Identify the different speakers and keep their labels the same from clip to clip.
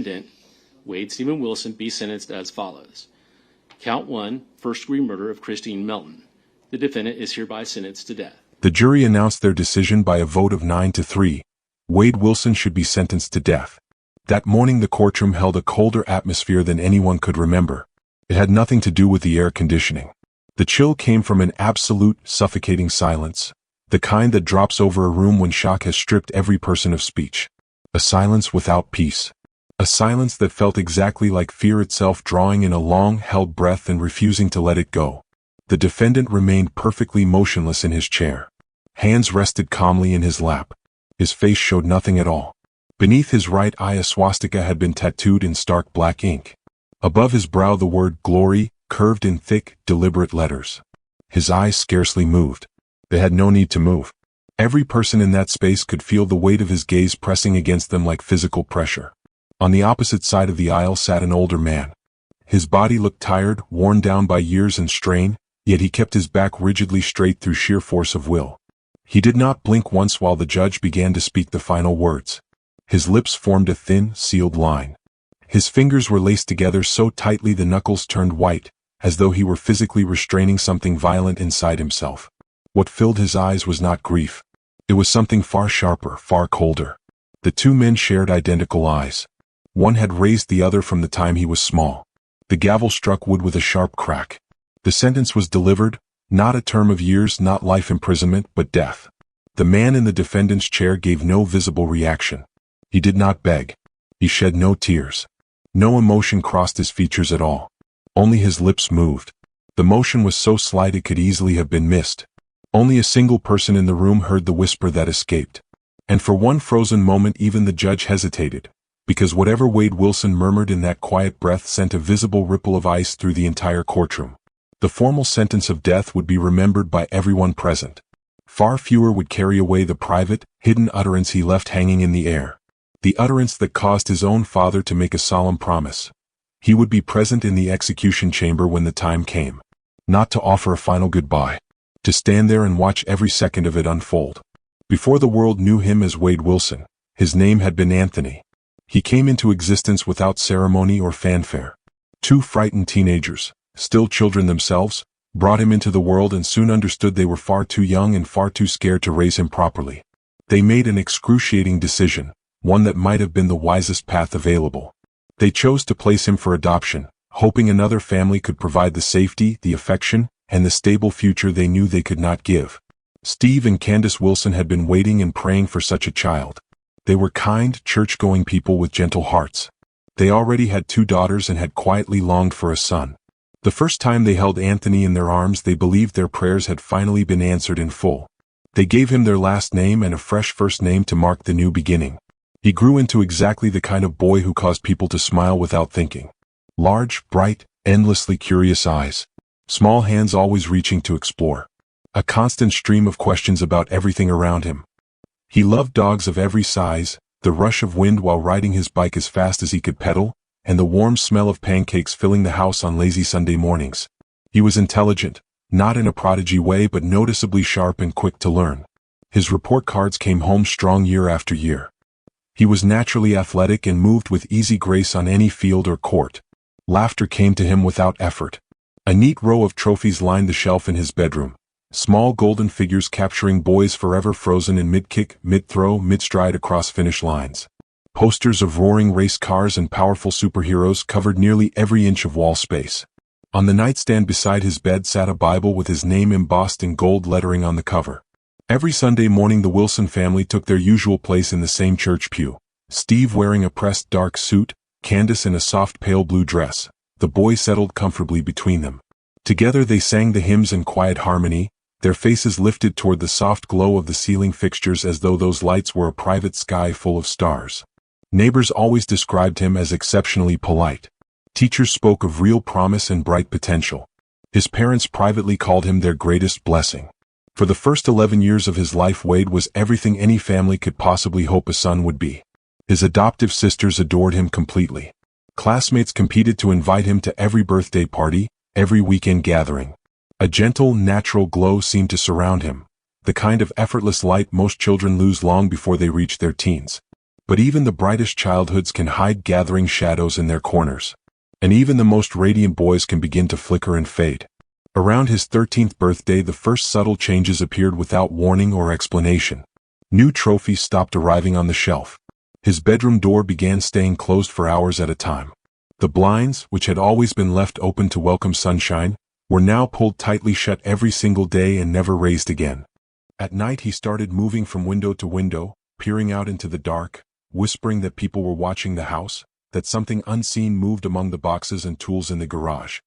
Speaker 1: defendant, Wade Stephen Wilson, be sentenced as follows. Count 1, first-degree murder of Christine Melton. The defendant is hereby sentenced to death.
Speaker 2: The jury announced their decision by a vote of 9-3. Wade Wilson should be sentenced to death. That morning the courtroom held a colder atmosphere than anyone could remember. It had nothing to do with the air conditioning. The chill came from an absolute, suffocating silence, the kind that drops over a room when shock has stripped every person of speech. A silence without peace. A silence that felt exactly like fear itself, drawing in a long-held breath and refusing to let it go. The defendant remained perfectly motionless in his chair. Hands rested calmly in his lap. His face showed nothing at all. Beneath his right eye a swastika had been tattooed in stark black ink. Above his brow the word glory, curved in thick, deliberate letters. His eyes scarcely moved. They had no need to move. Every person in that space could feel the weight of his gaze pressing against them like physical pressure. On the opposite side of the aisle sat an older man. His body looked tired, worn down by years and strain, yet he kept his back rigidly straight through sheer force of will. He did not blink once while the judge began to speak the final words. His lips formed a thin, sealed line. His fingers were laced together so tightly the knuckles turned white, as though he were physically restraining something violent inside himself. What filled his eyes was not grief. It was something far sharper, far colder. The two men shared identical eyes. One had raised the other from the time he was small. The gavel struck wood with a sharp crack. The sentence was delivered, not a term of years, not life imprisonment, but death. The man in the defendant's chair gave no visible reaction. He did not beg. He shed no tears. No emotion crossed his features at all. Only his lips moved. The motion was so slight it could easily have been missed. Only a single person in the room heard the whisper that escaped. And for one frozen moment even the judge hesitated, because whatever Wade Wilson murmured in that quiet breath sent a visible ripple of ice through the entire courtroom. The formal sentence of death would be remembered by everyone present. Far fewer would carry away the private, hidden utterance he left hanging in the air. The utterance that caused his own father to make a solemn promise. He would be present in the execution chamber when the time came. Not to offer a final goodbye. To stand there and watch every second of it unfold. Before the world knew him as Wade Wilson, his name had been Anthony. He came into existence without ceremony or fanfare. Two frightened teenagers, still children themselves, brought him into the world and soon understood they were far too young and far too scared to raise him properly. They made an excruciating decision, one that might have been the wisest path available. They chose to place him for adoption, hoping another family could provide the safety, the affection, and the stable future they knew they could not give. Steve and Candace Wilson had been waiting and praying for such a child. They were kind, church-going people with gentle hearts. They already had 2 daughters and had quietly longed for a son. The first time they held Anthony in their arms they believed their prayers had finally been answered in full. They gave him their last name and a fresh first name to mark the new beginning. He grew into exactly the kind of boy who caused people to smile without thinking. Large, bright, endlessly curious eyes. Small hands always reaching to explore. A constant stream of questions about everything around him. He loved dogs of every size, the rush of wind while riding his bike as fast as he could pedal, and the warm smell of pancakes filling the house on lazy Sunday mornings. He was intelligent, not in a prodigy way but noticeably sharp and quick to learn. His report cards came home strong year after year. He was naturally athletic and moved with easy grace on any field or court. Laughter came to him without effort. A neat row of trophies lined the shelf in his bedroom. Small golden figures capturing boys forever frozen in mid-kick, mid-throw, mid-stride across finish lines. Posters of roaring race cars and powerful superheroes covered nearly every inch of wall space. On the nightstand beside his bed sat a Bible with his name embossed in gold lettering on the cover. Every Sunday morning the Wilson family took their usual place in the same church pew. Steve wearing a pressed dark suit, Candace in a soft pale blue dress. The boy settled comfortably between them. Together they sang the hymns in quiet harmony, their faces lifted toward the soft glow of the ceiling fixtures as though those lights were a private sky full of stars. Neighbors always described him as exceptionally polite. Teachers spoke of real promise and bright potential. His parents privately called him their greatest blessing. For the first 11 years of his life Wade was everything any family could possibly hope a son would be. His adoptive sisters adored him completely. Classmates competed to invite him to every birthday party, every weekend gathering. A gentle, natural glow seemed to surround him, the kind of effortless light most children lose long before they reach their teens. But even the brightest childhoods can hide gathering shadows in their corners. And even the most radiant boys can begin to flicker and fade. Around his 13th birthday, the first subtle changes appeared without warning or explanation. New trophies stopped arriving on the shelf. His bedroom door began staying closed for hours at a time. The blinds, which had always been left open to welcome sunshine, were now pulled tightly shut every single day and never raised again. At night he started moving from window to window, peering out into the dark, whispering that people were watching the house, that something unseen moved among the boxes and tools in the garage.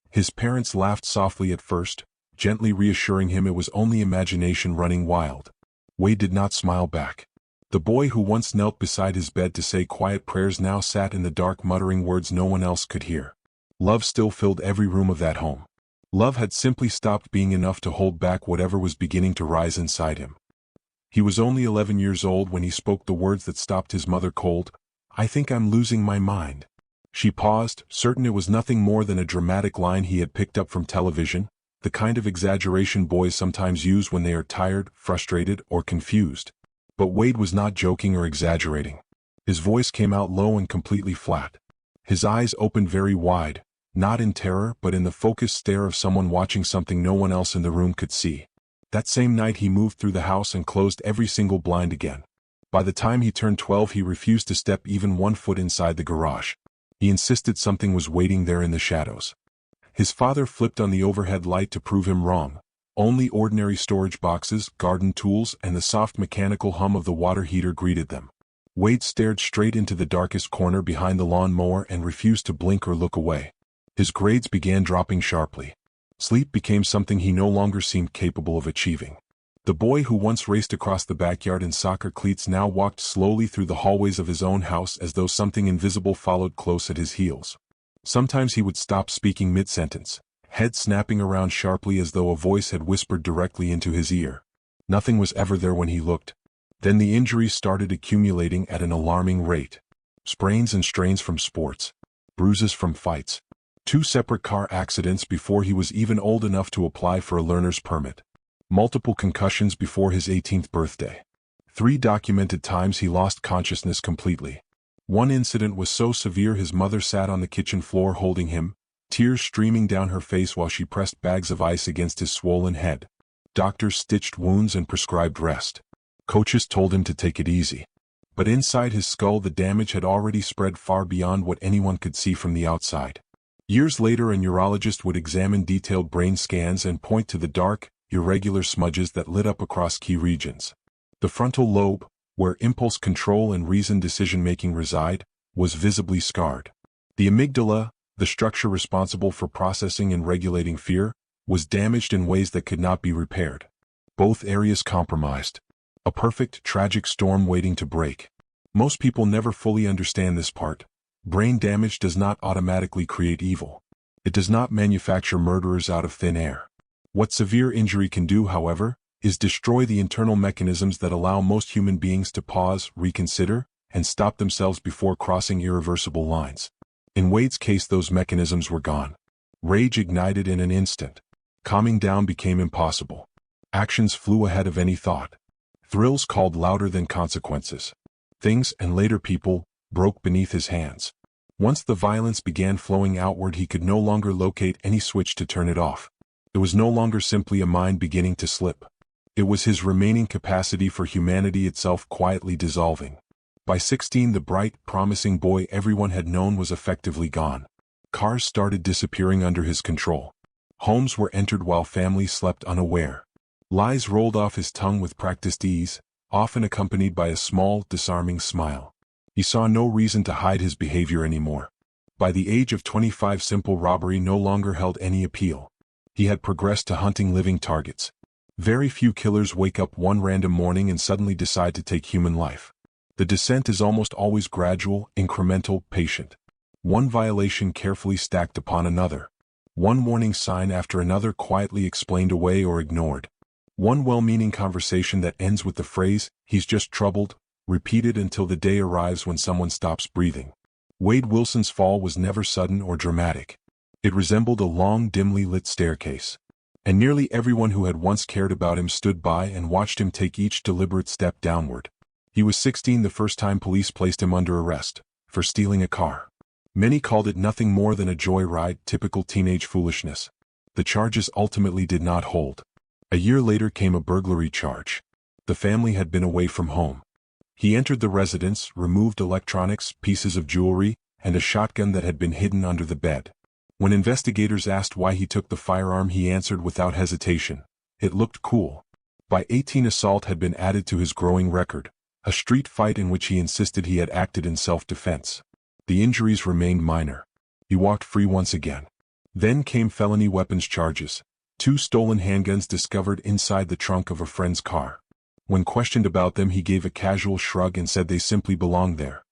Speaker 2: His parents laughed softly at first, gently reassuring him it was only imagination running wild. Wade did not smile back. The boy who once knelt beside his bed to say quiet prayers now sat in the dark muttering words no one else could hear. Love still filled every room of that home. Love had simply stopped being enough to hold back whatever was beginning to rise inside him. He was only 11 years old when he spoke the words that stopped his mother cold. "I think I'm losing my mind." She paused, certain it was nothing more than a dramatic line he had picked up from television, the kind of exaggeration boys sometimes use when they are tired, frustrated, or confused. But Wade was not joking or exaggerating. His voice came out low and completely flat. His eyes opened very wide, not in terror but in the focused stare of someone watching something no one else in the room could see. That same night he moved through the house and closed every single blind again. By the time he turned 12 he refused to step even 1 foot inside the garage. He insisted something was waiting there in the shadows. His father flipped on the overhead light to prove him wrong. Only ordinary storage boxes, garden tools, and the soft mechanical hum of the water heater greeted them. Wade stared straight into the darkest corner behind the lawnmower and refused to blink or look away. His grades began dropping sharply. Sleep became something he no longer seemed capable of achieving. The boy who once raced across the backyard in soccer cleats now walked slowly through the hallways of his own house as though something invisible followed close at his heels. Sometimes he would stop speaking mid-sentence, head snapping around sharply as though a voice had whispered directly into his ear. Nothing was ever there when he looked. Then the injuries started accumulating at an alarming rate. Sprains and strains from sports. Bruises from fights. 2 separate car accidents before he was even old enough to apply for a learner's permit. Multiple concussions before his 18th birthday. 3 documented times he lost consciousness completely. One incident was so severe his mother sat on the kitchen floor holding him, tears streaming down her face while she pressed bags of ice against his swollen head. Doctors stitched wounds and prescribed rest. Coaches told him to take it easy. But inside his skull the damage had already spread far beyond what anyone could see from the outside. Years later a neurologist would examine detailed brain scans and point to the dark, irregular smudges that lit up across key regions. The frontal lobe, where impulse control and reasoned decision-making reside, was visibly scarred. The amygdala, the structure responsible for processing and regulating fear, was damaged in ways that could not be repaired. Both areas compromised. A perfect, tragic storm waiting to break. Most people never fully understand this part. Brain damage does not automatically create evil. It does not manufacture murderers out of thin air. What severe injury can do, however, is destroy the internal mechanisms that allow most human beings to pause, reconsider, and stop themselves before crossing irreversible lines. In Wade's case those mechanisms were gone. Rage ignited in an instant. Calming down became impossible. Actions flew ahead of any thought. Thrills called louder than consequences. Things, and later people, broke beneath his hands. Once the violence began flowing outward he could no longer locate any switch to turn it off. It was no longer simply a mind beginning to slip. It was his remaining capacity for humanity itself quietly dissolving. By 16 the bright, promising boy everyone had known was effectively gone. Cars started disappearing under his control. Homes were entered while families slept unaware. Lies rolled off his tongue with practiced ease, often accompanied by a small, disarming smile. He saw no reason to hide his behavior anymore. By the age of 25 simple robbery no longer held any appeal. He had progressed to hunting living targets. Very few killers wake up one random morning and suddenly decide to take human life. The descent is almost always gradual, incremental, patient. One violation carefully stacked upon another. One warning sign after another quietly explained away or ignored. One well-meaning conversation that ends with the phrase, "He's just troubled," repeated until the day arrives when someone stops breathing. Wade Wilson's fall was never sudden or dramatic. It resembled a long, dimly lit staircase. And nearly everyone who had once cared about him stood by and watched him take each deliberate step downward. He was 16 the first time police placed him under arrest for stealing a car. Many called it nothing more than a joyride, typical teenage foolishness. The charges ultimately did not hold. A year later came a burglary charge. The family had been away from home. He entered the residence, removed electronics, pieces of jewelry, and a shotgun that had been hidden under the bed. When investigators asked why he took the firearm, he answered without hesitation, "It looked cool." By 18, assault had been added to his growing record, a street fight in which he insisted he had acted in self-defense. The injuries remained minor. He walked free once again. Then came felony weapons charges, 2 stolen handguns discovered inside the trunk of a friend's car. When questioned about them, he gave a casual shrug and said they simply belonged there.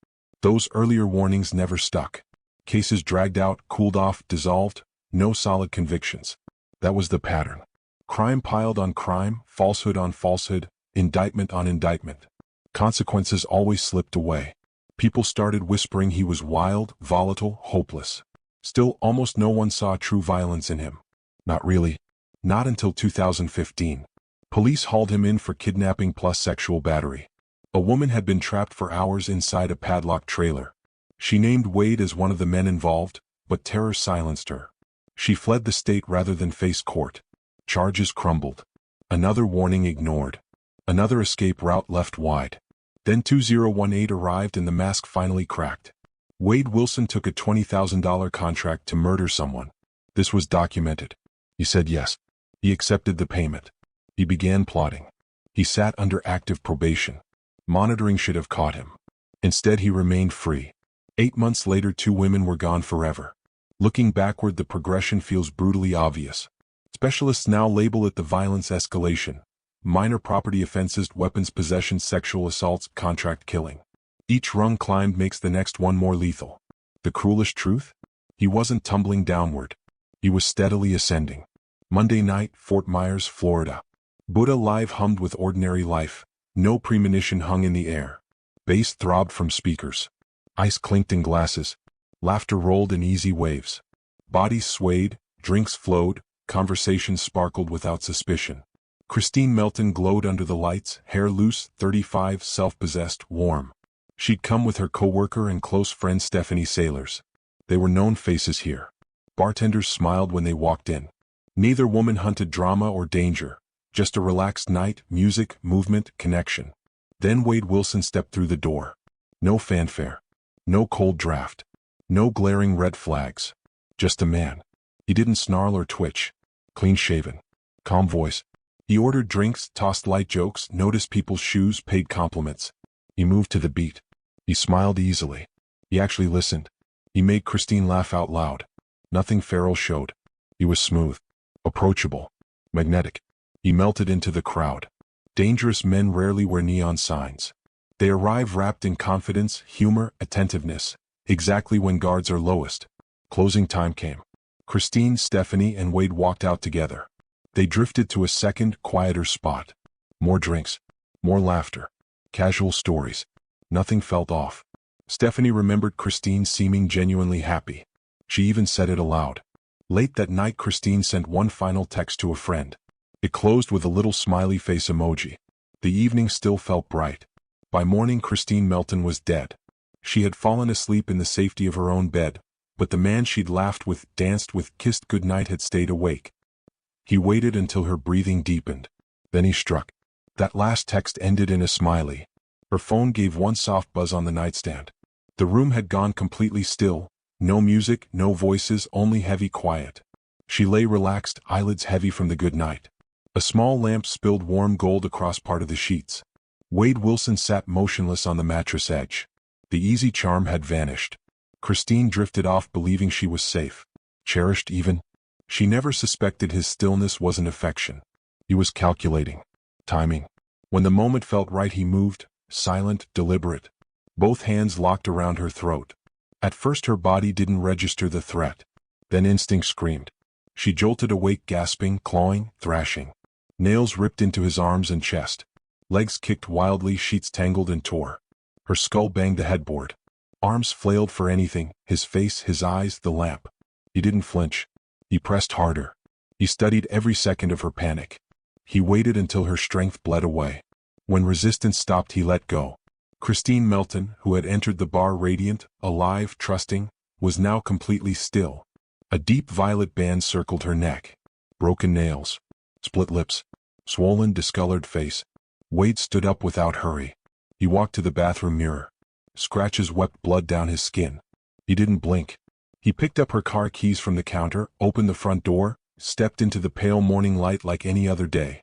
Speaker 2: Those earlier warnings never stuck. Cases dragged out, cooled off, dissolved, no solid convictions. That was the pattern. Crime piled on crime, falsehood on falsehood, indictment on indictment. Consequences always slipped away. People started whispering he was wild, volatile, hopeless. Still, almost no one saw true violence in him. Not really. Not until 2015. Police hauled him in for kidnapping plus sexual battery. A woman had been trapped for hours inside a padlocked trailer. She named Wade as one of the men involved, but terror silenced her. She fled the state rather than face court. Charges crumbled. Another warning ignored. Another escape route left wide. Then 2018 arrived and the mask finally cracked. Wade Wilson took a $20,000 contract to murder someone. This was documented. He said yes. He accepted the payment. He began plotting. He sat under active probation. Monitoring should have caught him. Instead, he remained free. 8 months later, 2 women were gone forever. Looking backward, the progression feels brutally obvious. Specialists now label it the violence escalation. Minor property offenses, weapons possession, sexual assaults, contract killing. Each rung climbed makes the next one more lethal. The cruelest truth? He wasn't tumbling downward. He was steadily ascending. Monday night, Fort Myers, Florida. Buddha Live hummed with ordinary life. No premonition hung in the air. Bass throbbed from speakers. Ice clinked in glasses. Laughter rolled in easy waves. Bodies swayed, drinks flowed, conversations sparkled without suspicion. Christine Melton glowed under the lights, hair loose, 35, self-possessed, warm. She'd come with her co-worker and close friend Stephanie Sailors. They were known faces here. Bartenders smiled when they walked in. Neither woman hunted drama or danger. Just a relaxed night, music, movement, connection. Then Wade Wilson stepped through the door. No fanfare. No cold draft. No glaring red flags. Just a man. He didn't snarl or twitch. Clean-shaven. Calm voice. He ordered drinks, tossed light jokes, noticed people's shoes, paid compliments. He moved to the beat. He smiled easily. He actually listened. He made Christine laugh out loud. Nothing feral showed. He was smooth. Approachable. Magnetic. He melted into the crowd. Dangerous men rarely wear neon signs. They arrive wrapped in confidence, humor, attentiveness, exactly when guards are lowest. Closing time came. Christine, Stephanie, and Wade walked out together. They drifted to a second, quieter spot. More drinks. More laughter. Casual stories. Nothing felt off. Stephanie remembered Christine seeming genuinely happy. She even said it aloud. Late that night, Christine sent one final text to a friend. It closed with a little smiley face emoji. The evening still felt bright. By morning, Christine Melton was dead. She had fallen asleep in the safety of her own bed, but the man she'd laughed with, danced with, kissed goodnight had stayed awake. He waited until her breathing deepened. Then he struck. That last text ended in a smiley. Her phone gave one soft buzz on the nightstand. The room had gone completely still. No music, no voices, only heavy quiet. She lay relaxed, eyelids heavy from the good night. A small lamp spilled warm gold across part of the sheets. Wade Wilson sat motionless on the mattress edge. The easy charm had vanished. Christine drifted off believing she was safe. Cherished even. She never suspected his stillness wasn't affection. He was calculating. Timing. When the moment felt right, he moved, silent, deliberate. Both hands locked around her throat. At first her body didn't register the threat. Then instinct screamed. She jolted awake, gasping, clawing, thrashing. Nails ripped into his arms and chest. Legs kicked wildly, sheets tangled and tore. Her skull banged the headboard. Arms flailed for anything, his face, his eyes, the lamp. He didn't flinch. He pressed harder. He studied every second of her panic. He waited until her strength bled away. When resistance stopped, he let go. Christine Melton, who had entered the bar radiant, alive, trusting, was now completely still. A deep violet band circled her neck. Broken nails. Split lips. Swollen, discolored face. Wade stood up without hurry. He walked to the bathroom mirror. Scratches wept blood down his skin. He didn't blink. He picked up her car keys from the counter, opened the front door, stepped into the pale morning light like any other day.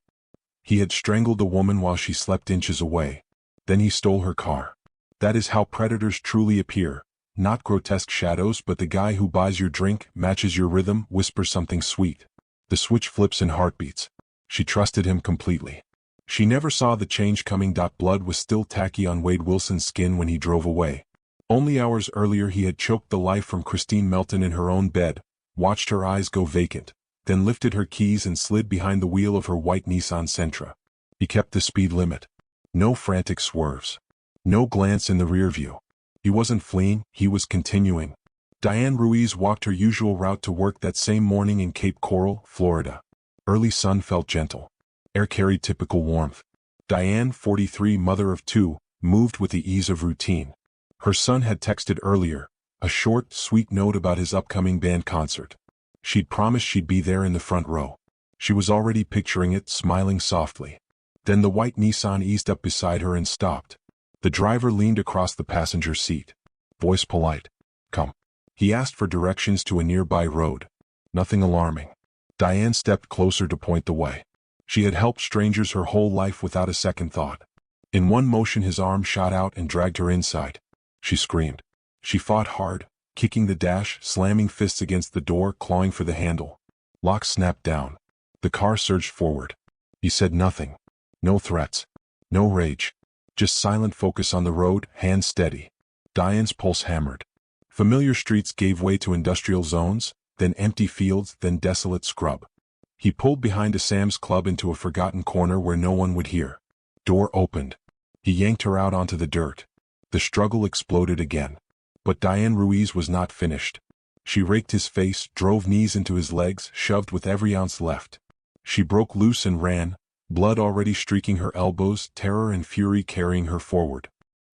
Speaker 2: He had strangled a woman while she slept inches away. Then he stole her car. That is how predators truly appear. Not grotesque shadows, but the guy who buys your drink, matches your rhythm, whispers something sweet. The switch flips in heartbeats. She trusted him completely. She never saw the change coming. Blood was still tacky on Wade Wilson's skin when he drove away. Only hours earlier he had choked the life from Christine Melton in her own bed, watched her eyes go vacant, then lifted her keys and slid behind the wheel of her white Nissan Sentra. He kept the speed limit. No frantic swerves. No glance in the rear view. He wasn't fleeing, he was continuing. Diane Ruiz walked her usual route to work that same morning in Cape Coral, Florida. Early sun felt gentle. Air carried typical warmth. Diane, 43, mother of two, moved with the ease of routine. Her son had texted earlier, a short, sweet note about his upcoming band concert. She'd promised she'd be there in the front row. She was already picturing it, smiling softly. Then the white Nissan eased up beside her and stopped. The driver leaned across the passenger seat. Voice polite. Come. He asked for directions to a nearby road. Nothing alarming. Diane stepped closer to point the way. She had helped strangers her whole life without a second thought. In one motion his arm shot out and dragged her inside. She screamed. She fought hard, kicking the dash, slamming fists against the door, clawing for the handle. Lock snapped down. The car surged forward. He said nothing. No threats. No rage. Just silent focus on the road, hands steady. Diane's pulse hammered. Familiar streets gave way to industrial zones, then empty fields, then desolate scrub. He pulled behind a Sam's Club into a forgotten corner where no one would hear. Door opened. He yanked her out onto the dirt. The struggle exploded again. But Diane Ruiz was not finished. She raked his face, drove knees into his legs, shoved with every ounce left. She broke loose and ran, blood already streaking her elbows, terror and fury carrying her forward.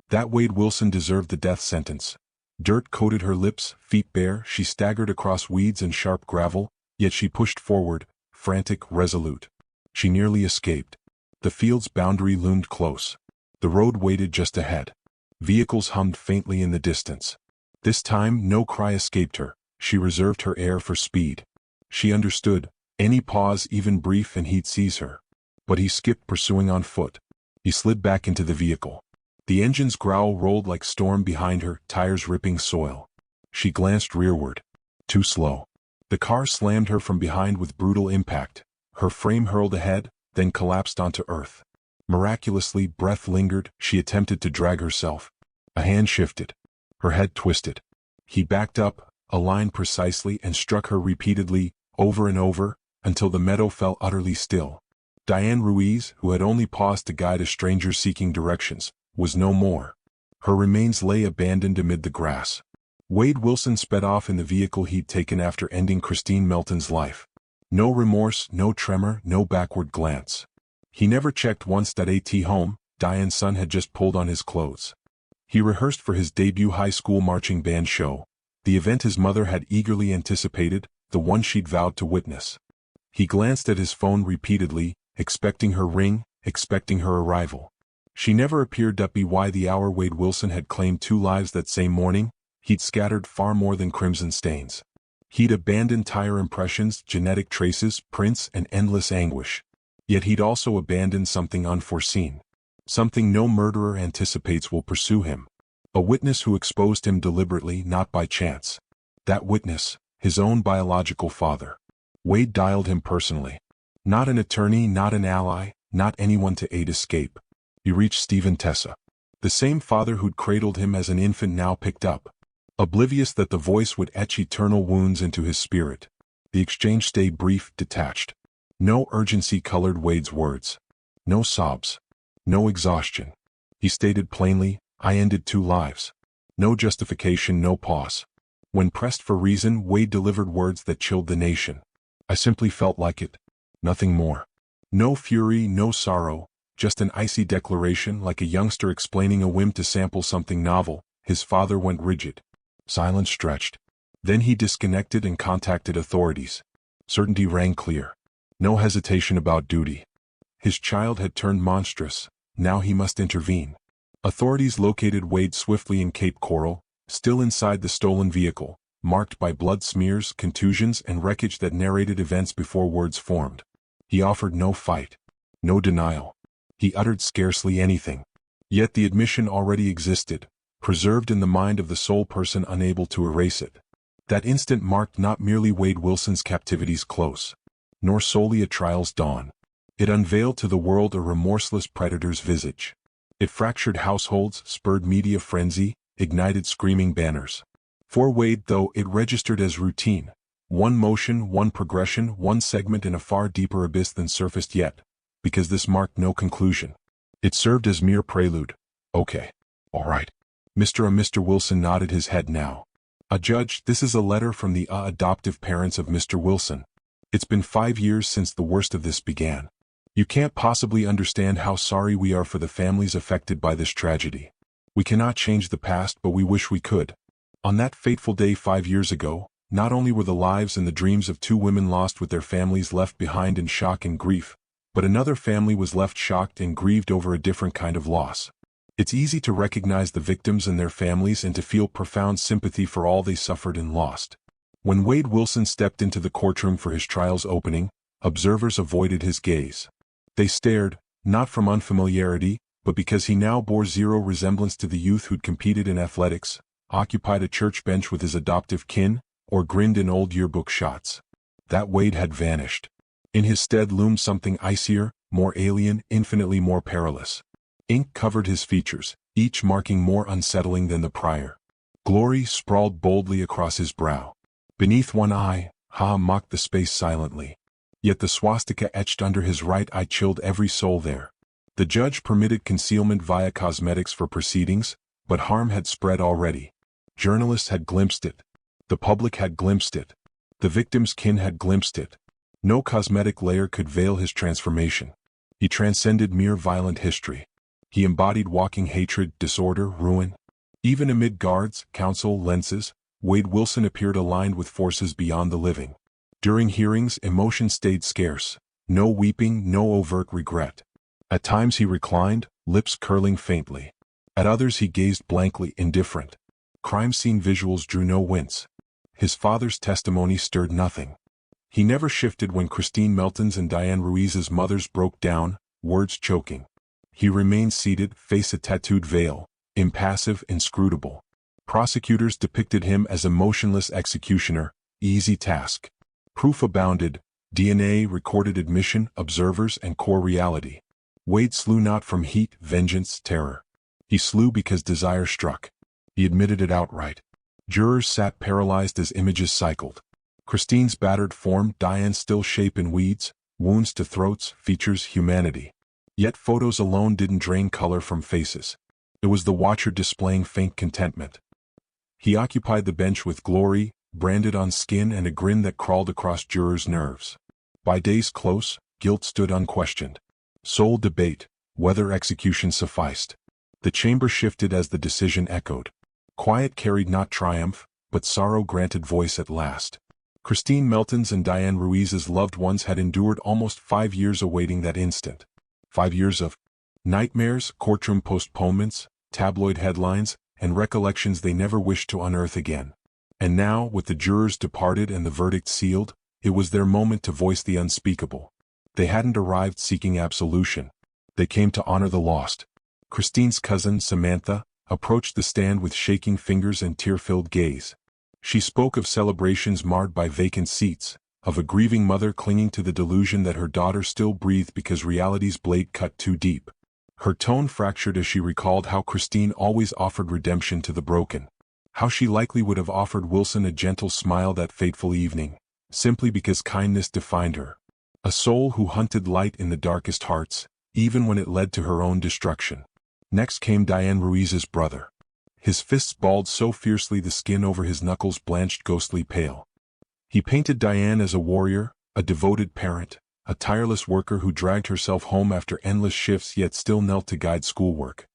Speaker 2: That Wade Wilson deserved the death sentence. Dirt coated her lips, feet bare, she staggered across weeds and sharp gravel, yet she pushed forward, frantic, resolute. She nearly escaped. The field's boundary loomed close. The road waited just ahead. Vehicles hummed faintly in the distance. This time no cry escaped her. She reserved her air for speed. She understood. Any pause, even brief, and he'd seize her. But he skipped, pursuing on foot. He slid back into the vehicle. The engine's growl rolled like storm behind her, tires ripping soil. She glanced rearward. Too slow. The car slammed her from behind with brutal impact. Her frame hurled ahead, then collapsed onto earth. Miraculously, breath lingered. She attempted to drag herself. A hand shifted. Her head twisted. He backed up, aligned precisely, and struck her repeatedly, over and over, until the meadow fell utterly still. Diane Ruiz, who had only paused to guide a stranger seeking directions, was no more. Her remains lay abandoned amid the grass. Wade Wilson sped off in the vehicle he'd taken after ending Christine Melton's life. No remorse, no tremor, no backward glance. He never checked once that at home, Diane's son had just pulled on his clothes. He rehearsed for his debut high school marching band show, the event his mother had eagerly anticipated, the one she'd vowed to witness. He glanced at his phone repeatedly, expecting her ring, expecting her arrival. She never appeared. By the hour Wade Wilson had claimed 2 lives that same morning, he'd scattered far more than crimson stains. He'd abandoned tire impressions, genetic traces, prints, and endless anguish. Yet he'd also abandoned something unforeseen. Something no murderer anticipates will pursue him. A witness who exposed him deliberately, not by chance. That witness, his own biological father. Wade dialed him personally. Not an attorney, not an ally, not anyone to aid escape. He reached Stephen Tessa. The same father who'd cradled him as an infant now picked up. Oblivious that the voice would etch eternal wounds into his spirit. The exchange stayed brief, detached. No urgency colored Wade's words. No sobs. No exhaustion. He stated plainly, I ended 2 lives. No justification, no pause. When pressed for reason, Wade delivered words that chilled the nation. I simply felt like it. Nothing more. No fury, no sorrow, just an icy declaration like a youngster explaining a whim to sample something novel. His father went rigid. Silence stretched. Then he disconnected and contacted authorities. Certainty rang clear. No hesitation about duty. His child had turned monstrous. Now he must intervene. Authorities located Wade swiftly in Cape Coral, still inside the stolen vehicle, marked by blood smears, contusions, and wreckage that narrated events before words formed. He offered no fight, no denial. He uttered scarcely anything. Yet the admission already existed, preserved in the mind of the sole person unable to erase it. That instant marked not merely Wade Wilson's captivity's close, nor solely a trial's dawn. It unveiled to the world a remorseless predator's visage. It fractured households, spurred media frenzy, ignited screaming banners. For Wade, though, it registered as routine. One motion, one progression, one segment in a far deeper abyss than surfaced yet, because this marked no conclusion. It served as mere prelude. Okay. All right. Mr. Wilson nodded his head now. A judge, this is a letter from the adoptive parents of Mr. Wilson. It's been 5 years since the worst of this began. You can't possibly understand how sorry we are for the families affected by this tragedy. We cannot change the past, but we wish we could. On that fateful day 5 years ago, not only were the lives and the dreams of 2 women lost with their families left behind in shock and grief, but another family was left shocked and grieved over a different kind of loss. It's easy to recognize the victims and their families and to feel profound sympathy for all they suffered and lost. When Wade Wilson stepped into the courtroom for his trial's opening, observers avoided his gaze. They stared, not from unfamiliarity, but because he now bore zero resemblance to the youth who'd competed in athletics, occupied a church bench with his adoptive kin, or grinned in old yearbook shots. That Wade had vanished. In his stead loomed something icier, more alien, infinitely more perilous. Ink covered his features, each marking more unsettling than the prior. Glory sprawled boldly across his brow. Beneath one eye, mocked the space silently. Yet the swastika etched under his right eye chilled every soul there. The judge permitted concealment via cosmetics for proceedings, but harm had spread already. Journalists had glimpsed it. The public had glimpsed it. The victim's kin had glimpsed it. No cosmetic layer could veil his transformation. He transcended mere violent history. He embodied walking hatred, disorder, ruin. Even amid guards, counsel, lenses, Wade Wilson appeared aligned with forces beyond the living. During hearings, emotion stayed scarce. No weeping, no overt regret. At times he reclined, lips curling faintly. At others he gazed blankly, indifferent. Crime scene visuals drew no wince. His father's testimony stirred nothing. He never shifted when Christine Melton's and Diane Ruiz's mothers broke down, words choking. He remained seated, face a tattooed veil, impassive, inscrutable. Prosecutors depicted him as a motionless executioner, easy task. Proof abounded, DNA, recorded admission, observers, and core reality. Wade slew not from heat, vengeance, terror. He slew because desire struck. He admitted it outright. Jurors sat paralyzed as images cycled. Christine's battered form, Diane's still shape in weeds, wounds to throats, features humanity. Yet photos alone didn't drain color from faces. It was the watcher displaying faint contentment. He occupied the bench with glory, branded on skin and a grin that crawled across jurors' nerves. By day's close, guilt stood unquestioned. Sole debate, whether execution sufficed. The chamber shifted as the decision echoed. Quiet carried not triumph, but sorrow granted voice at last. Christine Melton's and Diane Ruiz's loved ones had endured almost 5 years awaiting that instant. 5 years of nightmares, courtroom postponements, tabloid headlines, and recollections they never wished to unearth again. And now, with the jurors departed and the verdict sealed, it was their moment to voice the unspeakable. They hadn't arrived seeking absolution. They came to honor the lost. Christine's cousin, Samantha, approached the stand with shaking fingers and tear-filled gaze. She spoke of celebrations marred by vacant seats, of a grieving mother clinging to the delusion that her daughter still breathed because reality's blade cut too deep. Her tone fractured as she recalled how Christine always offered redemption to the broken. How she likely would have offered Wilson a gentle smile that fateful evening, simply because kindness defined her. A soul who hunted light in the darkest hearts, even when it led to her own destruction. Next came Diane Ruiz's brother. His fists balled so fiercely the skin over his knuckles blanched ghostly pale. He painted Diane as a warrior, a devoted parent, a tireless worker who dragged herself home after endless shifts yet still knelt to guide schoolwork.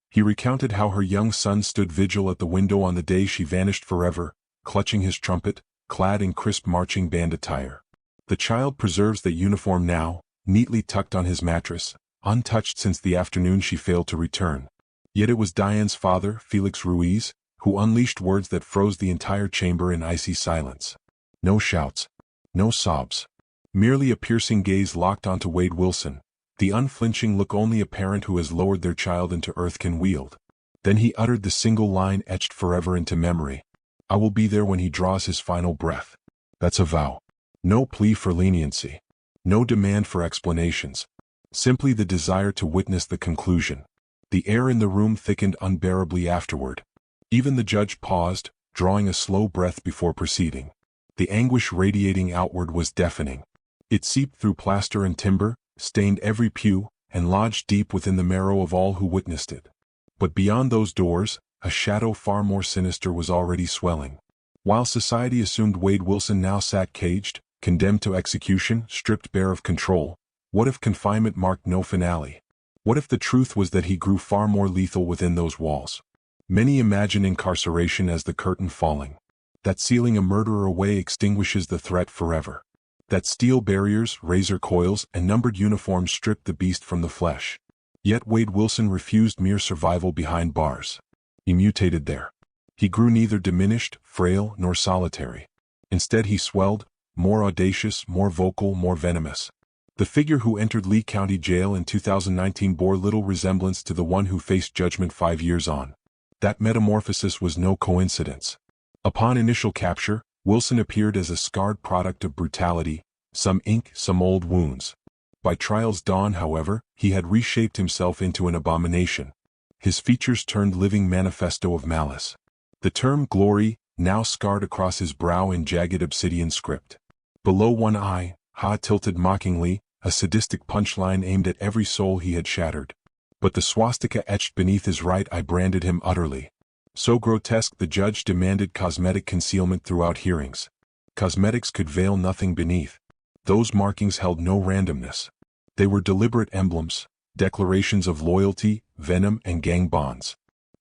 Speaker 2: He recounted how her young son stood vigil at the window on the day she vanished forever, clutching his trumpet, clad in crisp marching band attire. The child preserves the uniform now, neatly tucked on his mattress, untouched since the afternoon she failed to return. Yet it was Diane's father, Felix Ruiz, who unleashed words that froze the entire chamber in icy silence. No shouts. No sobs. Merely a piercing gaze locked onto Wade Wilson, the unflinching look only a parent who has lowered their child into earth can wield. Then he uttered the single line etched forever into memory. I will be there when he draws his final breath. That's a vow. No plea for leniency. No demand for explanations. Simply the desire to witness the conclusion. The air in the room thickened unbearably afterward. Even the judge paused, drawing a slow breath before proceeding. The anguish radiating outward was deafening. It seeped through plaster and timber, stained every pew, and lodged deep within the marrow of all who witnessed it. But beyond those doors, a shadow far more sinister was already swelling. While society assumed Wade Wilson now sat caged, condemned to execution, stripped bare of control, what if confinement marked no finale? What if the truth was that he grew far more lethal within those walls? Many imagine incarceration as the curtain falling. That sealing a murderer away extinguishes the threat forever. That steel barriers, razor coils, and numbered uniforms strip the beast from the flesh. Yet Wade Wilson refused mere survival behind bars. He mutated there. He grew neither diminished, frail, nor solitary. Instead he swelled, more audacious, more vocal, more venomous. The figure who entered Lee County Jail in 2019 bore little resemblance to the one who faced judgment 5 years on. That metamorphosis was no coincidence. Upon initial capture, Wilson appeared as a scarred product of brutality, some ink, some old wounds. By trial's dawn, however, he had reshaped himself into an abomination. His features turned living manifesto of malice. The term glory, now scarred across his brow in jagged obsidian script. Below one eye, tilted mockingly, a sadistic punchline aimed at every soul he had shattered. But the swastika etched beneath his right eye branded him utterly. So grotesque the judge demanded cosmetic concealment throughout hearings. Cosmetics could veil nothing beneath. Those markings held no randomness. They were deliberate emblems, declarations of loyalty, venom, and gang bonds.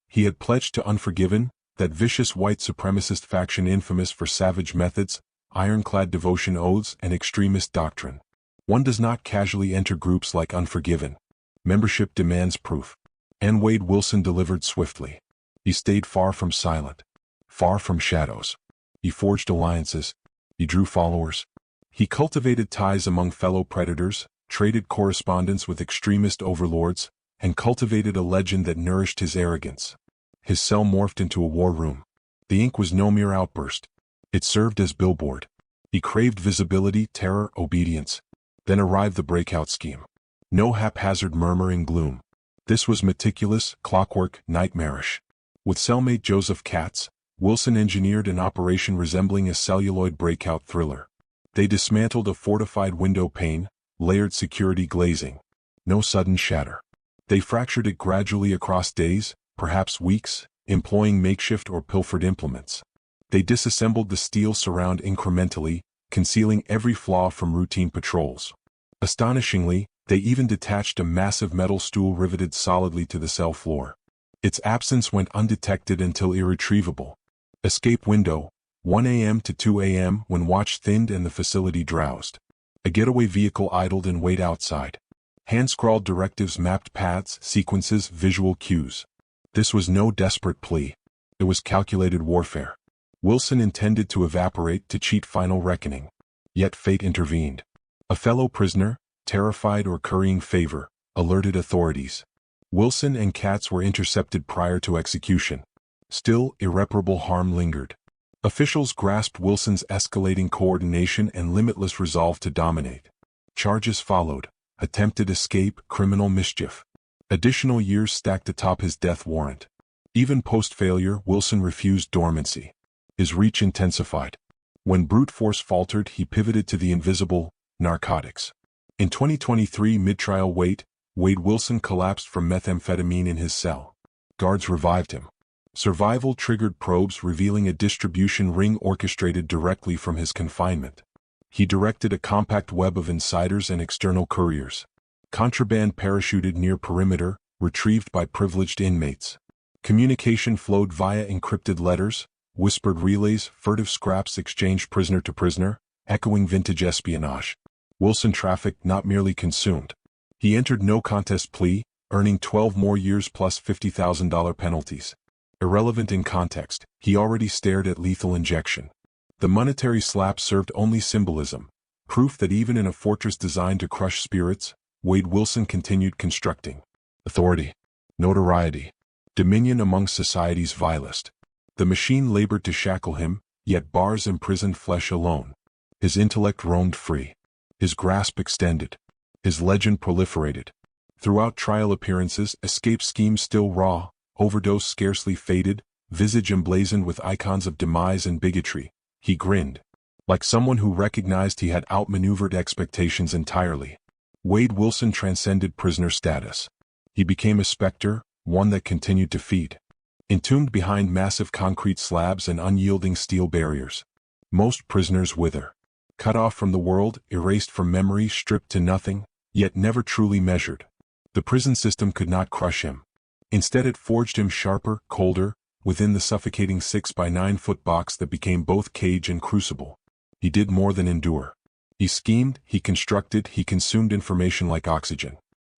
Speaker 2: He had pledged to Unforgiven, that vicious white supremacist faction infamous for savage methods, ironclad devotion oaths, and extremist doctrine. One does not casually enter groups like Unforgiven. Membership demands proof. And Wade Wilson delivered swiftly. He stayed far from silent, far from shadows. He forged alliances. He drew followers. He cultivated ties among fellow predators, traded correspondence with extremist overlords, and cultivated a legend that nourished his arrogance. His cell morphed into a war room. The ink was no mere outburst. It served as billboard. He craved visibility, terror, obedience. Then arrived the breakout scheme. No haphazard murmur in gloom. This was meticulous, clockwork, nightmarish. With cellmate Joseph Katz, Wilson engineered an operation resembling a celluloid breakout thriller. They dismantled a fortified window pane, layered security glazing. No sudden shatter. They fractured it gradually across days, perhaps weeks, employing makeshift or pilfered implements. They disassembled the steel surround incrementally, concealing every flaw from routine patrols. Astonishingly, they even detached a massive metal stool riveted solidly to the cell floor. Its absence went undetected until irretrievable. Escape window, 1 a.m. to 2 a.m. when watch thinned and the facility drowsed. A getaway vehicle idled in wait outside. Hand-scrawled directives mapped paths, sequences, visual cues. This was no desperate plea. It was calculated warfare. Wilson intended to evaporate, to cheat final reckoning. Yet fate intervened. A fellow prisoner, terrified or currying favor, alerted authorities. Wilson and Katz were intercepted prior to execution. Still, irreparable harm lingered. Officials grasped Wilson's escalating coordination and limitless resolve to dominate. Charges followed: attempted escape, criminal mischief. Additional years stacked atop his death warrant. Even post-failure, Wilson refused dormancy. His reach intensified. When brute force faltered, he pivoted to the invisible: narcotics. In 2023 mid-trial Wade Wilson collapsed from methamphetamine in his cell. Guards revived him. Survival triggered probes revealing a distribution ring orchestrated directly from his confinement. He directed a compact web of insiders and external couriers. Contraband parachuted near perimeter, retrieved by privileged inmates. Communication flowed via encrypted letters, whispered relays, furtive scraps exchanged prisoner to prisoner, echoing vintage espionage. Wilson trafficked, not merely consumed. He entered no contest plea, earning 12 more years plus $50,000 penalties. Irrelevant in context, he already stared at lethal injection. The monetary slap served only symbolism, proof that even in a fortress designed to crush spirits, Wade Wilson continued constructing authority, notoriety, dominion among society's vilest. The machine labored to shackle him, yet bars imprisoned flesh alone. His intellect roamed free. His grasp extended. His legend proliferated. Throughout trial appearances, escape schemes still raw, overdose scarcely faded, visage emblazoned with icons of demise and bigotry, he grinned. Like someone who recognized he had outmaneuvered expectations entirely. Wade Wilson transcended prisoner status. He became a specter, one that continued to feed. Entombed behind massive concrete slabs and unyielding steel barriers. Most prisoners wither. Cut off from the world, erased from memory, stripped to nothing, yet never truly measured. The prison system could not crush him. Instead it forged him sharper, colder, within the suffocating 6-by-9-foot box that became both cage and crucible. He did more than endure. He schemed, he constructed, he consumed information like oxygen.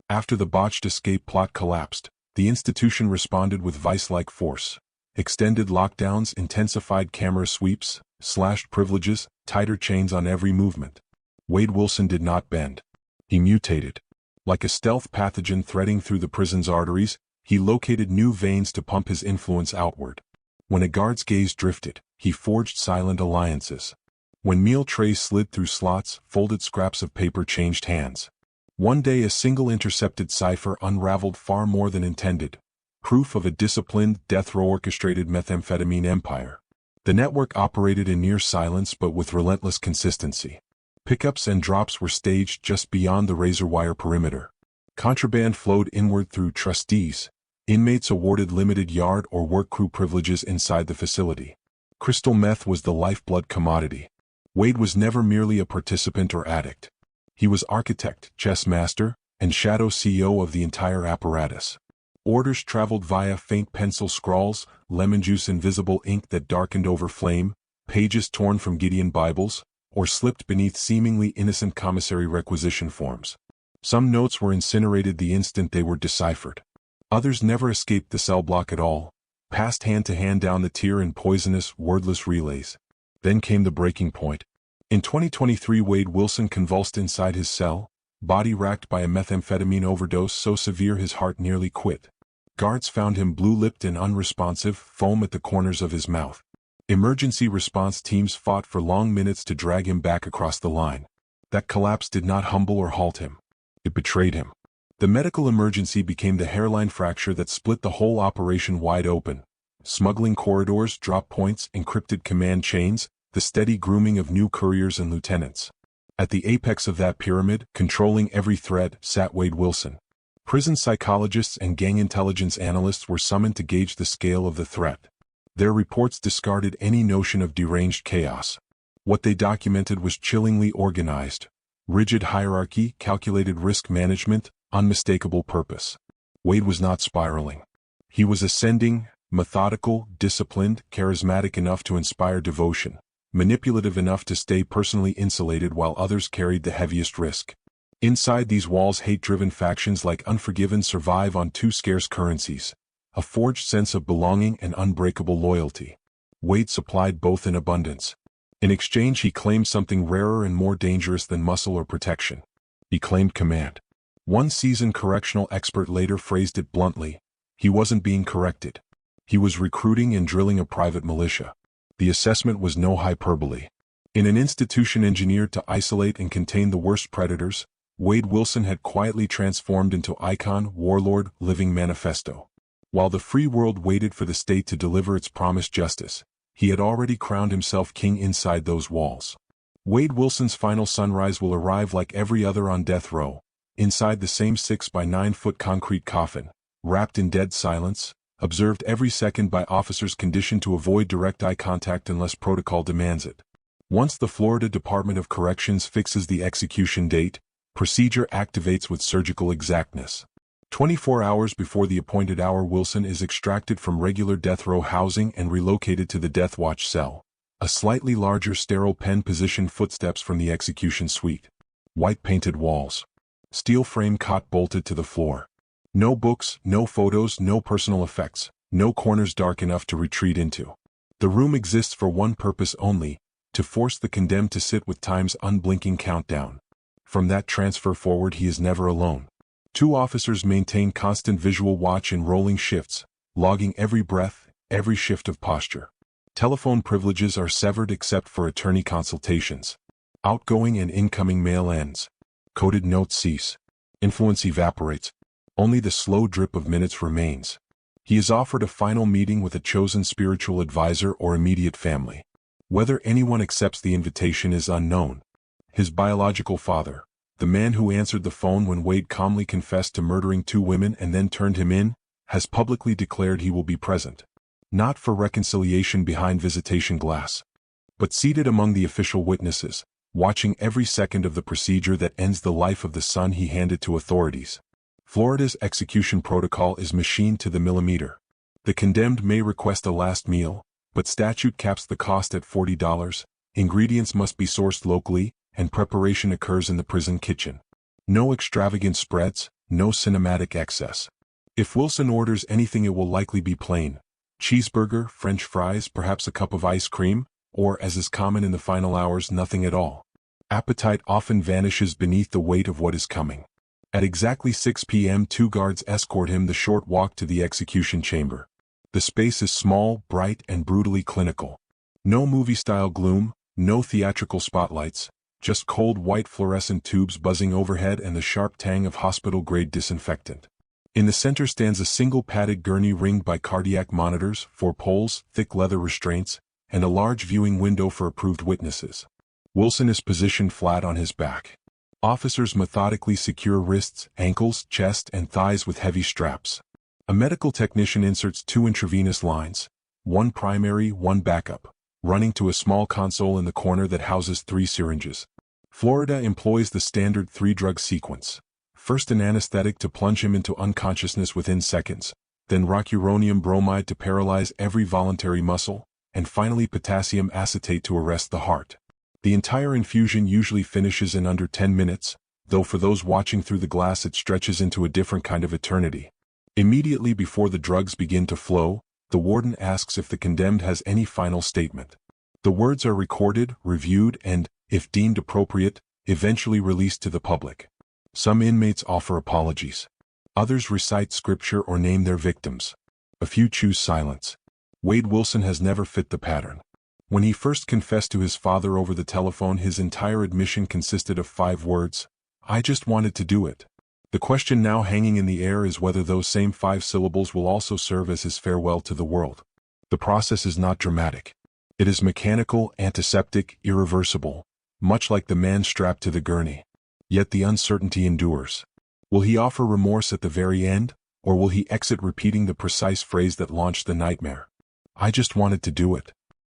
Speaker 2: After the botched escape plot collapsed, the institution responded with vice-like force. Extended lockdowns, intensified camera sweeps, slashed privileges, tighter chains on every movement. Wade Wilson did not bend. He mutated. Like a stealth pathogen threading through the prison's arteries, he located new veins to pump his influence outward. When a guard's gaze drifted, he forged silent alliances. When meal trays slid through slots, folded scraps of paper changed hands. One day a single intercepted cipher unraveled far more than intended. Proof of a disciplined, death-row-orchestrated methamphetamine empire. The network operated in near silence but with relentless consistency. Pickups and drops were staged just beyond the razor-wire perimeter. Contraband flowed inward through trustees. Inmates awarded limited yard or work crew privileges inside the facility. Crystal meth was the lifeblood commodity. Wade was never merely a participant or addict. He was architect, chess master, and shadow CEO of the entire apparatus. Orders traveled via faint pencil scrawls, lemon juice invisible ink that darkened over flame, pages torn from Gideon Bibles, or slipped beneath seemingly innocent commissary requisition forms. Some notes were incinerated the instant they were deciphered. Others never escaped the cell block at all, passed hand to hand down the tier in poisonous, wordless relays. Then came the breaking point. In 2023, Wade Wilson convulsed inside his cell, body racked by a methamphetamine overdose so severe his heart nearly quit. Guards found him blue-lipped and unresponsive, foam at the corners of his mouth. Emergency response teams fought for long minutes to drag him back across the line. That collapse did not humble or halt him. It betrayed him. The medical emergency became the hairline fracture that split the whole operation wide open. Smuggling corridors, drop points, encrypted command chains, the steady grooming of new couriers and lieutenants. At the apex of that pyramid, controlling every thread, sat Wade Wilson. Prison psychologists and gang intelligence analysts were summoned to gauge the scale of the threat. Their reports discarded any notion of deranged chaos. What they documented was chillingly organized. Rigid hierarchy, calculated risk management, unmistakable purpose. Wade was not spiraling. He was ascending, methodical, disciplined, charismatic enough to inspire devotion, manipulative enough to stay personally insulated while others carried the heaviest risk. Inside these walls, hate-driven factions like Unforgiven survive on two scarce currencies: a forged sense of belonging and unbreakable loyalty. Wade supplied both in abundance. In exchange, he claimed something rarer and more dangerous than muscle or protection. He claimed command. One seasoned correctional expert later phrased it bluntly: he wasn't being corrected. He was recruiting and drilling a private militia. The assessment was no hyperbole. In an institution engineered to isolate and contain the worst predators, Wade Wilson had quietly transformed into icon, warlord, living manifesto. While the free world waited for the state to deliver its promised justice, he had already crowned himself king inside those walls. Wade Wilson's final sunrise will arrive like every other on death row, inside the same 6-by-9-foot concrete coffin, wrapped in dead silence, observed every second by officers conditioned to avoid direct eye contact unless protocol demands it. Once the Florida Department of Corrections fixes the execution date, procedure activates with surgical exactness. 24 hours before the appointed hour, Wilson is extracted from regular death row housing and relocated to the death watch cell, a slightly larger sterile pen-positioned footsteps from the execution suite. White painted walls. Steel frame cot bolted to the floor. No books, no photos, no personal effects, no corners dark enough to retreat into. The room exists for one purpose only, to force the condemned to sit with time's unblinking countdown. From that transfer forward, he is never alone. 2 officers maintain constant visual watch in rolling shifts, logging every breath, every shift of posture. Telephone privileges are severed except for attorney consultations. Outgoing and incoming mail ends. Coded notes cease. Influence evaporates. Only the slow drip of minutes remains. He is offered a final meeting with a chosen spiritual advisor or immediate family. Whether anyone accepts the invitation is unknown. His biological father, the man who answered the phone when Wade calmly confessed to murdering 2 women and then turned him in, has publicly declared he will be present. Not for reconciliation behind visitation glass, but seated among the official witnesses, watching every second of the procedure that ends the life of the son he handed to authorities. Florida's execution protocol is machined to the millimeter. The condemned may request a last meal, but statute caps the cost at $40, ingredients must be sourced locally, and preparation occurs in the prison kitchen. No extravagant spreads, no cinematic excess. If Wilson orders anything, it will likely be plain. Cheeseburger, French fries, perhaps a cup of ice cream, or, as is common in the final hours, nothing at all. Appetite often vanishes beneath the weight of what is coming. At exactly 6 p.m., 2 guards escort him the short walk to the execution chamber. The space is small, bright, and brutally clinical. No movie-style gloom, no theatrical spotlights, just cold white fluorescent tubes buzzing overhead and the sharp tang of hospital-grade disinfectant. In the center stands a single padded gurney ringed by cardiac monitors, 4 poles, thick leather restraints, and a large viewing window for approved witnesses. Wilson is positioned flat on his back. Officers methodically secure wrists, ankles, chest, and thighs with heavy straps. A medical technician inserts 2 intravenous lines, 1 primary, 1 backup, running to a small console in the corner that houses 3 syringes. Florida employs the standard 3-drug sequence. First an anesthetic to plunge him into unconsciousness within seconds, then rocuronium bromide to paralyze every voluntary muscle, and finally potassium acetate to arrest the heart. The entire infusion usually finishes in under 10 minutes, though for those watching through the glass it stretches into a different kind of eternity. Immediately before the drugs begin to flow, the warden asks if the condemned has any final statement. The words are recorded, reviewed, and, if deemed appropriate, eventually released to the public. Some inmates offer apologies. Others recite scripture or name their victims. A few choose silence. Wade Wilson has never fit the pattern. When he first confessed to his father over the telephone, his entire admission consisted of 5 words: "I just wanted to do it." The question now hanging in the air is whether those same 5 syllables will also serve as his farewell to the world. The process is not dramatic. It is mechanical, antiseptic, irreversible, much like the man strapped to the gurney. Yet the uncertainty endures. Will he offer remorse at the very end, or will he exit repeating the precise phrase that launched the nightmare? "I just wanted to do it."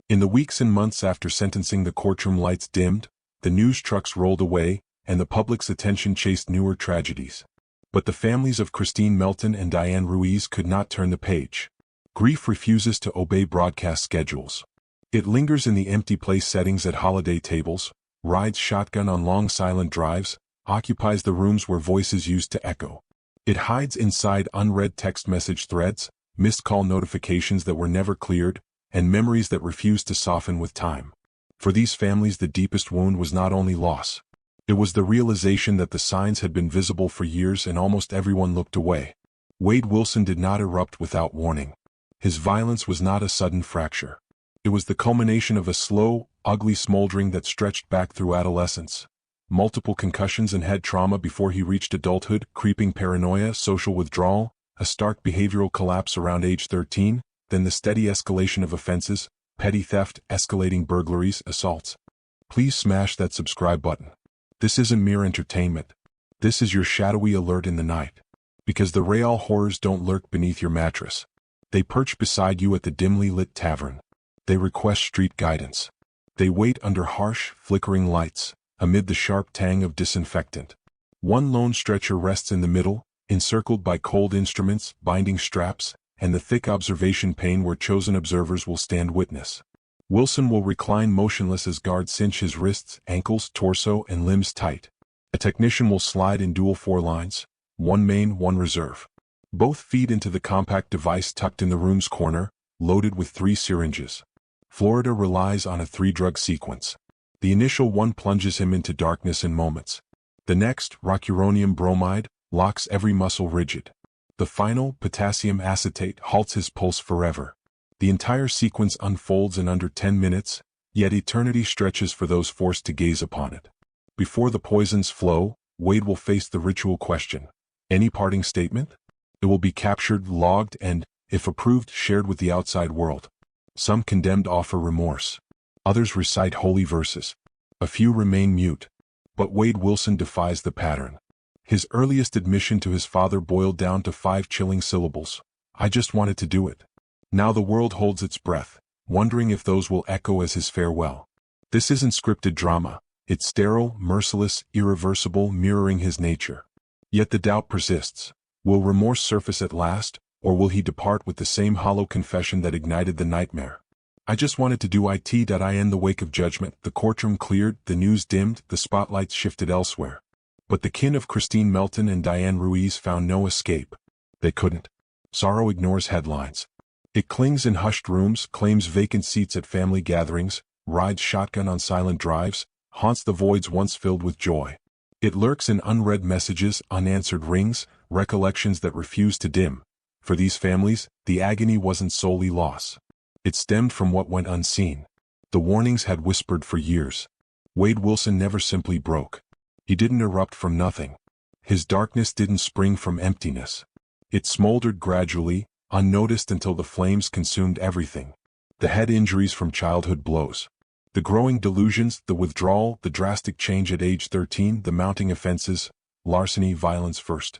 Speaker 2: In the weeks and months after sentencing, the courtroom lights dimmed, the news trucks rolled away, and the public's attention chased newer tragedies. But the families of Christine Melton and Diane Ruiz could not turn the page. Grief refuses to obey broadcast schedules. It lingers in the empty place settings at holiday tables, rides shotgun on long silent drives, occupies the rooms where voices used to echo. It hides inside unread text message threads, missed call notifications that were never cleared, and memories that refused to soften with time. For these families, the deepest wound was not only loss. It was the realization that the signs had been visible for years and almost everyone looked away. Wade Wilson did not erupt without warning. His violence was not a sudden fracture. It was the culmination of a slow, ugly smoldering that stretched back through adolescence. Multiple concussions and head trauma before he reached adulthood, creeping paranoia, social withdrawal, a stark behavioral collapse around age 13, then the steady escalation of offenses, petty theft, escalating burglaries, assaults. Please smash that subscribe button. This isn't mere entertainment. This is your shadowy alert in the night. Because the real horrors don't lurk beneath your mattress. They perch beside you at the dimly lit tavern. They request street guidance. They wait under harsh, flickering lights, amid the sharp tang of disinfectant. One lone stretcher rests in the middle, encircled by cold instruments, binding straps, and the thick observation pane where chosen observers will stand witness. Wilson will recline motionless as guards cinch his wrists, ankles, torso, and limbs tight. A technician will slide in dual 4 lines, one main, one reserve. Both feed into the compact device tucked in the room's corner, loaded with 3 syringes. Florida relies on a 3-drug sequence. The initial one plunges him into darkness in moments. The next, rocuronium bromide, locks every muscle rigid. The final, potassium acetate, halts his pulse forever. The entire sequence unfolds in under 10 minutes, yet eternity stretches for those forced to gaze upon it. Before the poisons flow, Wade will face the ritual question. Any parting statement? It will be captured, logged, and, if approved, shared with the outside world. Some condemned offer remorse. Others recite holy verses. A few remain mute. But Wade Wilson defies the pattern. His earliest admission to his father boiled down to 5 chilling syllables. I just wanted to do it. Now the world holds its breath, wondering if those will echo as his farewell. This isn't scripted drama. It's sterile, merciless, irreversible, mirroring his nature. Yet the doubt persists. Will remorse surface at last, or will he depart with the same hollow confession that ignited the nightmare? I just wanted to do it. In the wake of judgment, the courtroom cleared, the news dimmed, the spotlights shifted elsewhere. But the kin of Christine Melton and Diane Ruiz found no escape. They couldn't. Sorrow ignores headlines. It clings in hushed rooms, claims vacant seats at family gatherings, rides shotgun on silent drives, haunts the voids once filled with joy. It lurks in unread messages, unanswered rings, recollections that refuse to dim. For these families, the agony wasn't solely loss. It stemmed from what went unseen. The warnings had whispered for years. Wade Wilson never simply broke. He didn't erupt from nothing. His darkness didn't spring from emptiness. It smoldered gradually, unnoticed until the flames consumed everything. The head injuries from childhood blows. The growing delusions, the withdrawal, the drastic change at age 13, the mounting offenses, larceny, violence first.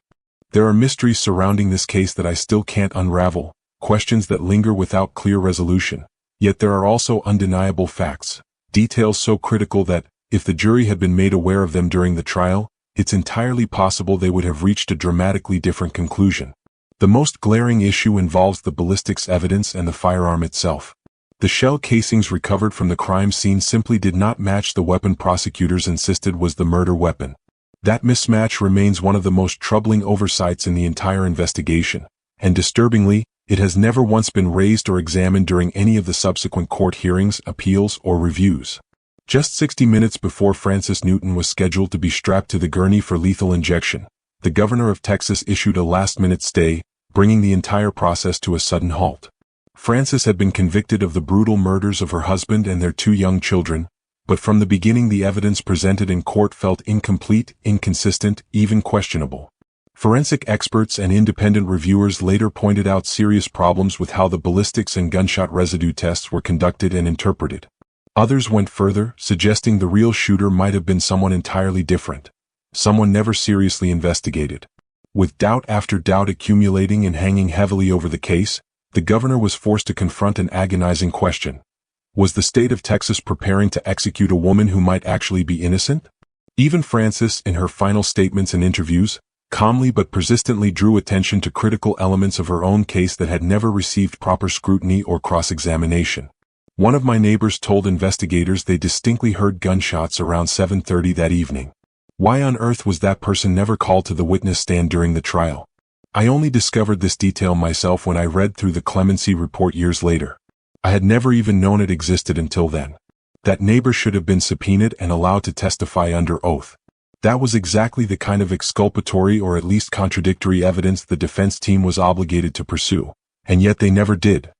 Speaker 2: There are mysteries surrounding this case that I still can't unravel, questions that linger without clear resolution. Yet there are also undeniable facts, details so critical that, if the jury had been made aware of them during the trial, it's entirely possible they would have reached a dramatically different conclusion. The most glaring issue involves the ballistics evidence and the firearm itself. The shell casings recovered from the crime scene simply did not match the weapon prosecutors insisted was the murder weapon. That mismatch remains one of the most troubling oversights in the entire investigation, and disturbingly, it has never once been raised or examined during any of the subsequent court hearings, appeals, or reviews. Just 60 minutes before Francis Newton was scheduled to be strapped to the gurney for lethal injection, the governor of Texas issued a last-minute stay, bringing the entire process to a sudden halt. Francis had been convicted of the brutal murders of her husband and their 2 young children, but from the beginning the evidence presented in court felt incomplete, inconsistent, even questionable. Forensic experts and independent reviewers later pointed out serious problems with how the ballistics and gunshot residue tests were conducted and interpreted. Others went further, suggesting the real shooter might have been someone entirely different, someone never seriously investigated. With doubt after doubt accumulating and hanging heavily over the case, the governor was forced to confront an agonizing question. Was the state of Texas preparing to execute a woman who might actually be innocent? Even Francis, in her final statements and interviews, calmly but persistently drew attention to critical elements of her own case that had never received proper scrutiny or cross-examination. One of my neighbors told investigators they distinctly heard gunshots around 7:30 that evening. Why on earth was that person never called to the witness stand during the trial? I only discovered this detail myself when I read through the clemency report years later. I had never even known it existed until then. That neighbor should have been subpoenaed and allowed to testify under oath. That was exactly the kind of exculpatory or at least contradictory evidence the defense team was obligated to pursue, and yet they never did.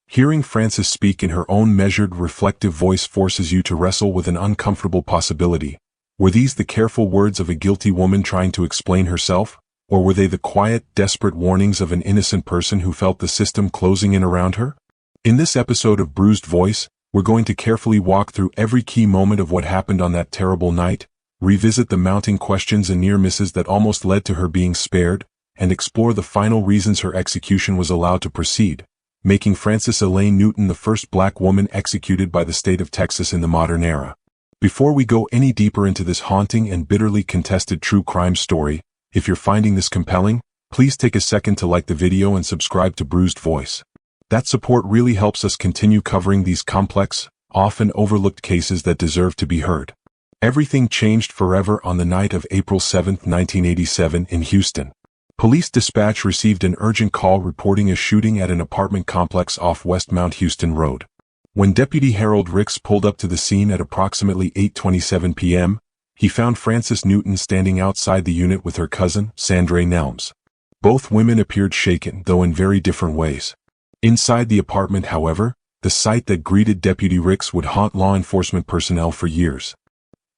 Speaker 2: Hearing Frances speak in her own measured, reflective voice forces you to wrestle with an uncomfortable possibility. Were these the careful words of a guilty woman trying to explain herself, or were they the quiet, desperate warnings of an innocent person who felt the system closing in around her? In this episode of Bruised Voice, we're going to carefully walk through every key moment of what happened on that terrible night, revisit the mounting questions and near misses that almost led to her being spared, and explore the final reasons her execution was allowed to proceed. making Frances Elaine Newton the first black woman executed by the state of Texas in the modern era. Before we go any deeper into this haunting and bitterly contested true crime story, if you're finding this compelling, please take a second to like the video and subscribe to Bruised Voice. That support really helps us continue covering these complex, often overlooked cases that deserve to be heard. Everything changed forever on the night of April 7, 1987 in Houston. Police dispatch received an urgent call reporting a shooting at an apartment complex off West Mount Houston Road. When Deputy Harold Ricks pulled up to the scene at approximately 8:27 p.m., he found Frances Newton standing outside the unit with her cousin, Sandra Nelms. Both women appeared shaken, though in very different ways. Inside the apartment, however, the sight that greeted Deputy Ricks would haunt law enforcement personnel for years.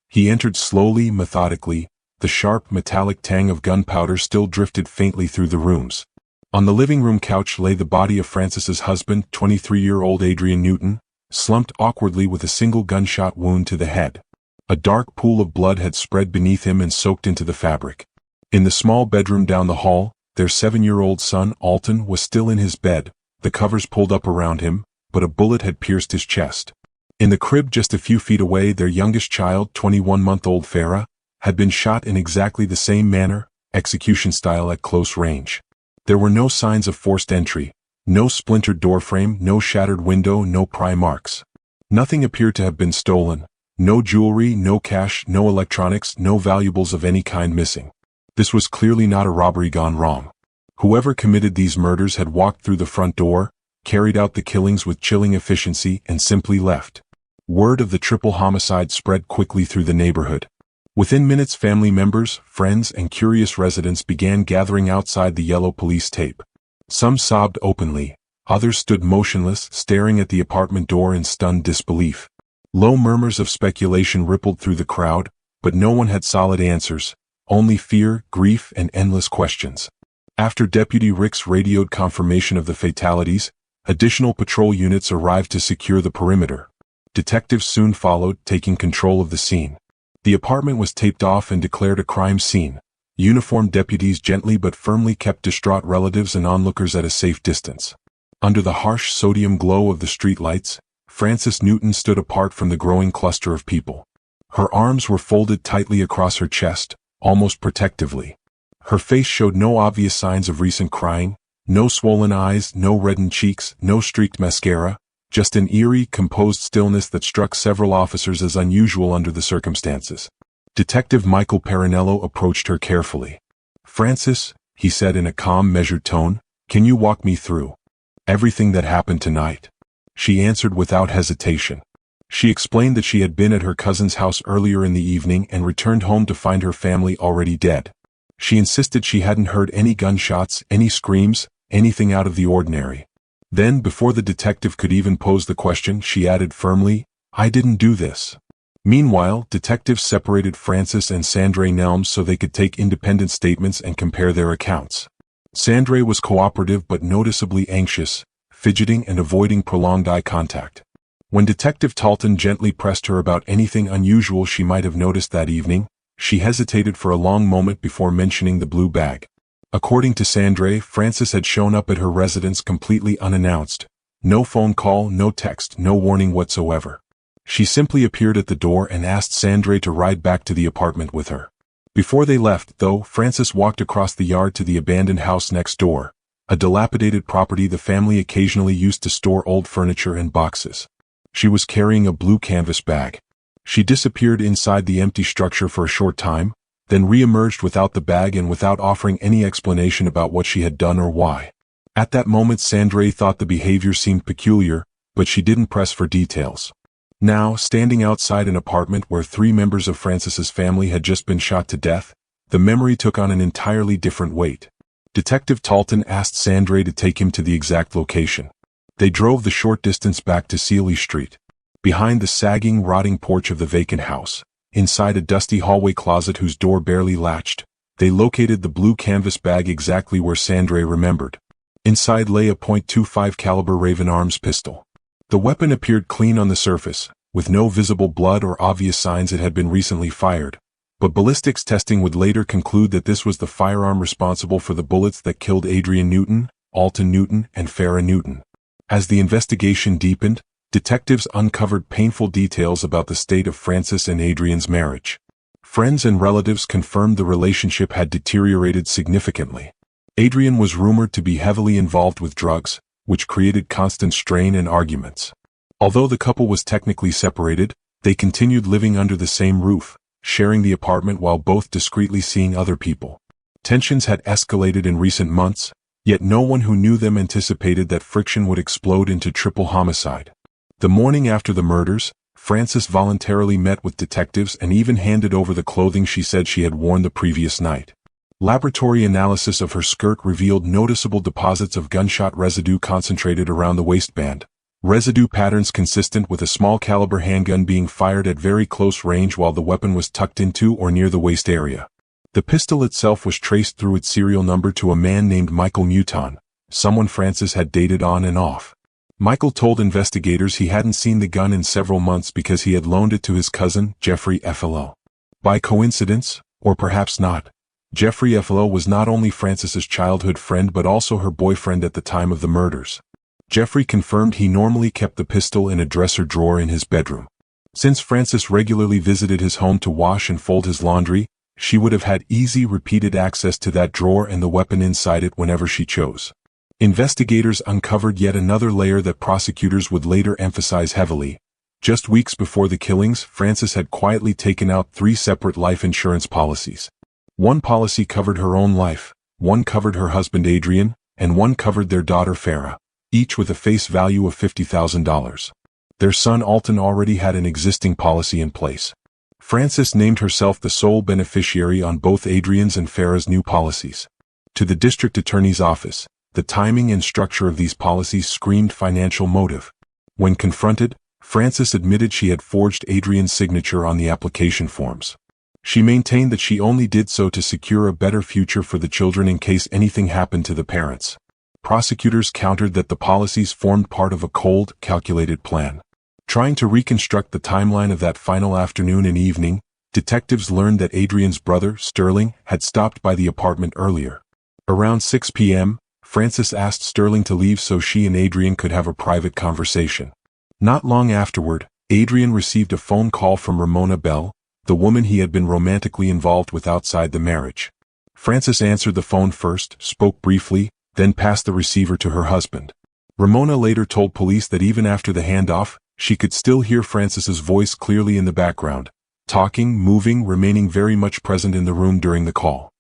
Speaker 2: He entered slowly, methodically. The sharp, metallic tang of gunpowder still drifted faintly through the rooms. On the living room couch lay the body of Frances's husband, 23-year-old Adrian Newton, slumped awkwardly with a single gunshot wound to the head. A dark pool of blood had spread beneath him and soaked into the fabric. In the small bedroom down the hall, their 7-year-old son, Alton, was still in his bed, the covers pulled up around him, but a bullet had pierced his chest. In the crib just a few feet away, their youngest child, 21-month-old Farah, had been shot in exactly the same manner, execution style at close range. There were no signs of forced entry, no splintered doorframe, no shattered window, no pry marks. Nothing appeared to have been stolen. No jewelry, no cash, no electronics, no valuables of any kind missing. This was clearly not a robbery gone wrong. Whoever committed these murders had walked through the front door, carried out the killings with chilling efficiency, and simply left. Word of the triple homicide spread quickly through the neighborhood. Within minutes, family members, friends, and curious residents began gathering outside the yellow police tape. Some sobbed openly, others stood motionless, staring at the apartment door in stunned disbelief. Low murmurs of speculation rippled through the crowd, but no one had solid answers, only fear, grief, and endless questions. After Deputy Ricks radioed confirmation of the fatalities, additional patrol units arrived to secure the perimeter. Detectives soon followed, taking control of the scene. The apartment was taped off and declared a crime scene. Uniformed deputies gently but firmly kept distraught relatives and onlookers at a safe distance. Under the harsh sodium glow of the streetlights, Frances Newton stood apart from the growing cluster of people. Her arms were folded tightly across her chest, almost protectively. Her face showed no obvious signs of recent crying, no swollen eyes, no reddened cheeks, no streaked mascara, just an eerie, composed stillness that struck several officers as unusual under the circumstances. Detective Michael Parinello approached her carefully. "Frances," he said in a calm, measured tone, "can you walk me through everything that happened tonight?" She answered without hesitation. She explained that she had been at her cousin's house earlier in the evening and returned home to find her family already dead. She insisted she hadn't heard any gunshots, any screams, anything out of the ordinary. Then, before the detective could even pose the question, she added firmly, "I didn't do this." Meanwhile, detectives separated Frances and Sandra Nelms so they could take independent statements and compare their accounts. Sandra was cooperative but noticeably anxious, fidgeting and avoiding prolonged eye contact. When Detective Talton gently pressed her about anything unusual she might have noticed that evening, she hesitated for a long moment before mentioning the blue bag. According to Sandra, Frances had shown up at her residence completely unannounced. No phone call, no text, no warning whatsoever. She simply appeared at the door and asked Sandra to ride back to the apartment with her. Before they left, though, Frances walked across the yard to the abandoned house next door, a dilapidated property the family occasionally used to store old furniture and boxes. She was carrying a blue canvas bag. She disappeared inside the empty structure for a short time, then re-emerged without the bag and without offering any explanation about what she had done or why. At that moment, Sandra thought the behavior seemed peculiar, but she didn't press for details. Now, standing outside an apartment where 3 members of Frances's family had just been shot to death, the memory took on an entirely different weight. Detective Talton asked Sandra to take him to the exact location. They drove the short distance back to Sealy Street. Behind the sagging, rotting porch of the vacant house, inside a dusty hallway closet whose door barely latched, they located the blue canvas bag exactly where Sandra remembered. Inside lay a .25 caliber Raven Arms pistol. The weapon appeared clean on the surface, with no visible blood or obvious signs it had been recently fired, but ballistics testing would later conclude that this was the firearm responsible for the bullets that killed Adrian Newton, Alton Newton, and Farah Newton. As the investigation deepened, detectives uncovered painful details about the state of Frances and Adrian's marriage. Friends and relatives confirmed the relationship had deteriorated significantly. Adrian was rumored to be heavily involved with drugs, which created constant strain and arguments. Although the couple was technically separated, they continued living under the same roof, sharing the apartment while both discreetly seeing other people. Tensions had escalated in recent months, yet no one who knew them anticipated that friction would explode into triple homicide. The morning after the murders, Frances voluntarily met with detectives and even handed over the clothing she said she had worn the previous night. Laboratory analysis of her skirt revealed noticeable deposits of gunshot residue concentrated around the waistband, residue patterns consistent with a small-caliber handgun being fired at very close range while the weapon was tucked into or near the waist area. The pistol itself was traced through its serial number to a man named Michael Mouton, someone Frances had dated on and off. Michael told investigators he hadn't seen the gun in several months because he had loaned it to his cousin, Jeffrey F.L.O. By coincidence, or perhaps not, Jeffrey F.L.O. was not only Frances's childhood friend but also her boyfriend at the time of the murders. Jeffrey confirmed he normally kept the pistol in a dresser drawer in his bedroom. Since Frances regularly visited his home to wash and fold his laundry, she would have had easy repeated access to that drawer and the weapon inside it whenever she chose. Investigators uncovered yet another layer that prosecutors would later emphasize heavily. Just weeks before the killings, Frances had quietly taken out 3 separate life insurance policies. One policy covered her own life, one covered her husband Adrian, and one covered their daughter Farah, each with a face value of $50,000. Their son Alton already had an existing policy in place. Frances named herself the sole beneficiary on both Adrian's and Farah's new policies. To the district attorney's office, the timing and structure of these policies screamed financial motive. When confronted, Frances admitted she had forged Adrian's signature on the application forms. She maintained that she only did so to secure a better future for the children in case anything happened to the parents. Prosecutors countered that the policies formed part of a cold, calculated plan. Trying to reconstruct the timeline of that final afternoon and evening, detectives learned that Adrian's brother, Sterling, had stopped by the apartment earlier. Around 6 p.m., Frances asked Sterling to leave so she and Adrian could have a private conversation. Not long afterward, Adrian received a phone call from Ramona Bell, the woman he had been romantically involved with outside the marriage. Frances answered the phone first, spoke briefly, then passed the receiver to her husband. Ramona later told police that even after the handoff, she could still hear Frances's voice clearly in the background, talking, moving, remaining very much present in the room during the call.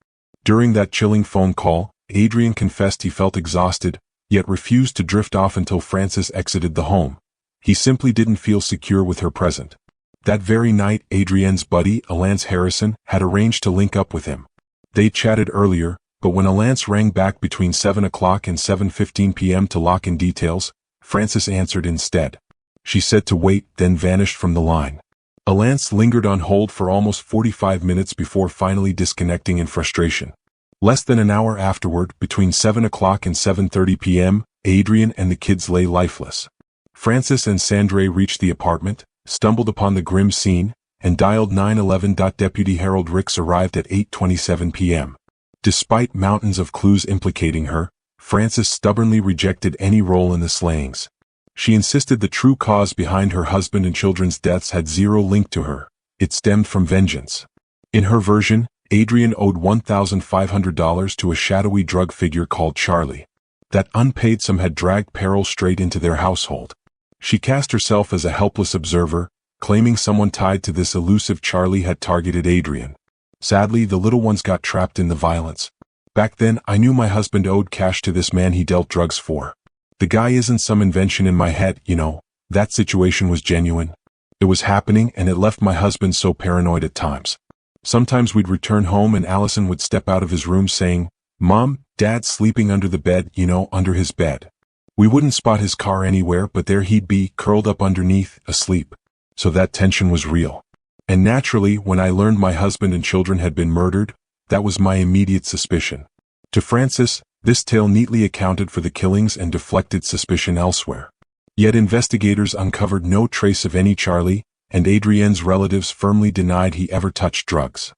Speaker 2: During that chilling phone call, Adrian confessed he felt exhausted, yet refused to drift off until Frances exited the home. He simply didn't feel secure with her present. That very night, Adrian's buddy, Alance Harrison, had arranged to link up with him. They chatted earlier, but when Alance rang back between 7 o'clock and 7:15 p.m. to lock in details, Frances answered instead. She said to wait, then vanished from the line. Alance lingered on hold for almost 45 minutes before finally disconnecting in frustration. Less than an hour afterward, between 7 o'clock and 7:30 p.m., Adrian and the kids lay lifeless. Frances and Sandre reached the apartment, stumbled upon the grim scene, and dialed 911. Deputy Harold Ricks arrived at 8:27 p.m. Despite mountains of clues implicating her, Frances stubbornly rejected any role in the slayings. She insisted the true cause behind her husband and children's deaths had zero link to her. It stemmed from vengeance. In her version, Adrian owed $1,500 to a shadowy drug figure called Charlie. That unpaid sum had dragged peril straight into their household. She cast herself as a helpless observer, claiming someone tied to this elusive Charlie had targeted Adrian. Sadly, the little ones got trapped in the violence. Back then, I knew my husband owed cash to this man he dealt drugs for. The guy isn't some invention in my head, you know. That situation was genuine. It was happening and it left my husband so paranoid at times. Sometimes we'd return home and Allison would step out of his room saying, "Mom, Dad's sleeping under the bed, you know, under his bed." We wouldn't spot his car anywhere, but there he'd be, curled up underneath, asleep. So that tension was real. And naturally, when I learned my husband and children had been murdered, that was my immediate suspicion. To Frances, this tale neatly accounted for the killings and deflected suspicion elsewhere. Yet investigators uncovered no trace of any Charlie, and Adrienne's relatives firmly denied he ever touched drugs.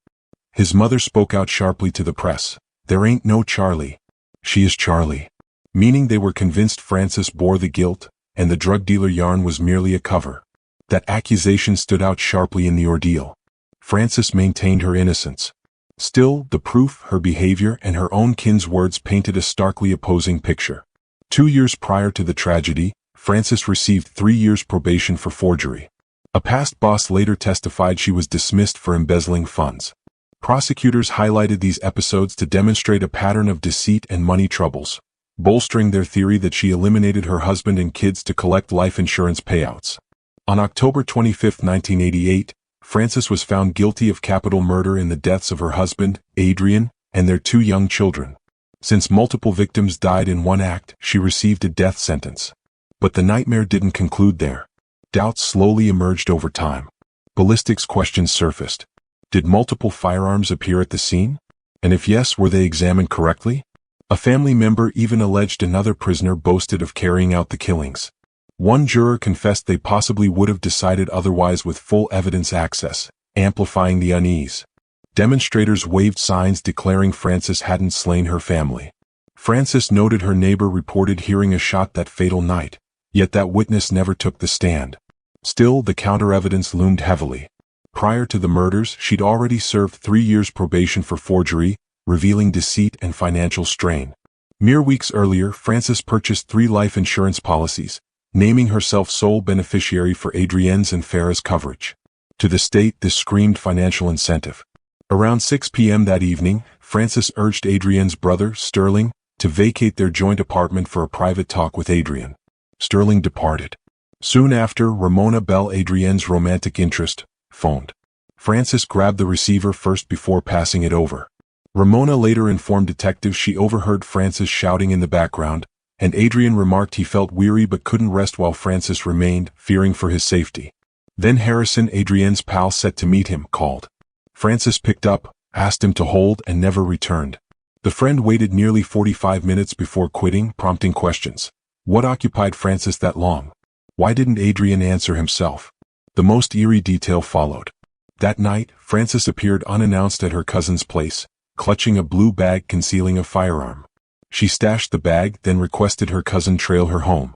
Speaker 2: His mother spoke out sharply to the press. "There ain't no Charlie. She is Charlie." meaning they were convinced Frances bore the guilt, and the drug dealer yarn was merely a cover. That accusation stood out sharply in the ordeal. Frances maintained her innocence. Still, the proof, her behavior, and her own kin's words painted a starkly opposing picture. 2 years prior to the tragedy, Frances received 3 years probation for forgery. A past boss later testified she was dismissed for embezzling funds. Prosecutors highlighted these episodes to demonstrate a pattern of deceit and money troubles, bolstering their theory that she eliminated her husband and kids to collect life insurance payouts. On October 25, 1988, Frances was found guilty of capital murder in the deaths of her husband, Adrian, and their 2 young children. Since multiple victims died in one act, she received a death sentence. But the nightmare didn't conclude there. Doubts slowly emerged over time. Ballistics questions surfaced. Did multiple firearms appear at the scene? And if yes, were they examined correctly? A family member even alleged another prisoner boasted of carrying out the killings. One juror confessed they possibly would have decided otherwise with full evidence access, amplifying the unease. Demonstrators waved signs declaring Frances hadn't slain her family. Frances noted her neighbor reported hearing a shot that fatal night, yet that witness never took the stand. Still, the counter-evidence loomed heavily. Prior to the murders, she'd already served 3 years probation for forgery, revealing deceit and financial strain. Mere weeks earlier, Frances purchased 3 life insurance policies, naming herself sole beneficiary for Adrienne's and Farah's coverage. To the state, this screamed financial incentive. Around 6 p.m. that evening, Frances urged Adrienne's brother, Sterling, to vacate their joint apartment for a private talk with Adrienne. Sterling departed. Soon after, Ramona Bell, Adrienne's romantic interest, phoned. Frances grabbed the receiver first before passing it over. Ramona later informed detectives she overheard Frances shouting in the background, and Adrienne remarked he felt weary but couldn't rest while Frances remained, fearing for his safety. Then Harrison, Adrienne's pal set to meet him, called. Frances picked up, asked him to hold, and never returned. The friend waited nearly 45 minutes before quitting, prompting questions. What occupied Frances that long? Why didn't Adrienne answer himself? The most eerie detail followed. That night, Frances appeared unannounced at her cousin's place, clutching a blue bag concealing a firearm. She stashed the bag, then requested her cousin trail her home.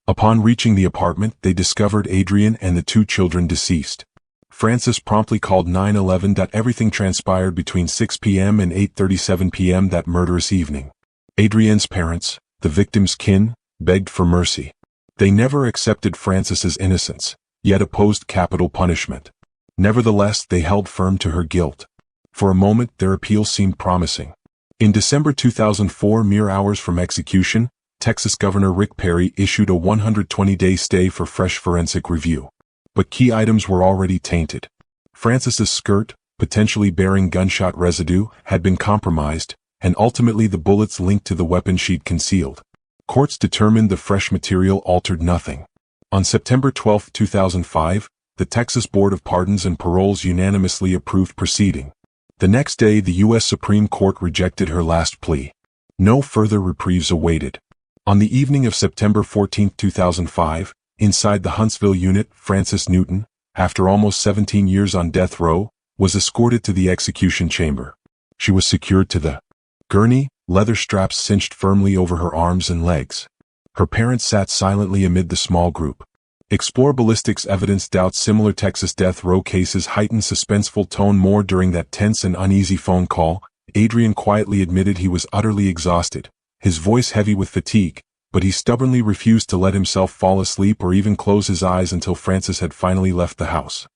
Speaker 2: Upon reaching the apartment, they discovered Adrienne and the 2 children deceased. Frances promptly called 911. Everything transpired between 6 p.m. and 8:37 p.m. that murderous evening. Adrienne's parents, the victim's kin, begged for mercy. They never accepted Frances's innocence, yet opposed capital punishment. Nevertheless, they held firm to her guilt. For a moment, their appeal seemed promising. In December 2004, mere hours from execution, Texas Governor Rick Perry issued a 120-day stay for fresh forensic review. But key items were already tainted. Frances's skirt, potentially bearing gunshot residue, had been compromised, and ultimately the bullets linked to the weapon she'd concealed. Courts determined the fresh material altered nothing. On September 12, 2005, the Texas Board of Pardons and Paroles unanimously approved proceeding. The next day, the U.S. Supreme Court rejected her last plea. No further reprieves awaited. On the evening of September 14, 2005, inside the Huntsville unit, Frances Newton, after almost 17 years on death row, was escorted to the execution chamber. She was secured to the gurney, leather straps cinched firmly over her arms and legs. Her parents sat silently amid the small group. Explore ballistics evidence doubts similar Texas death row cases heightened suspenseful tone more during that tense and uneasy phone call. Adrian quietly admitted he was utterly exhausted, his voice heavy with fatigue, but he stubbornly refused to let himself fall asleep or even close his eyes until Frances had finally left the house.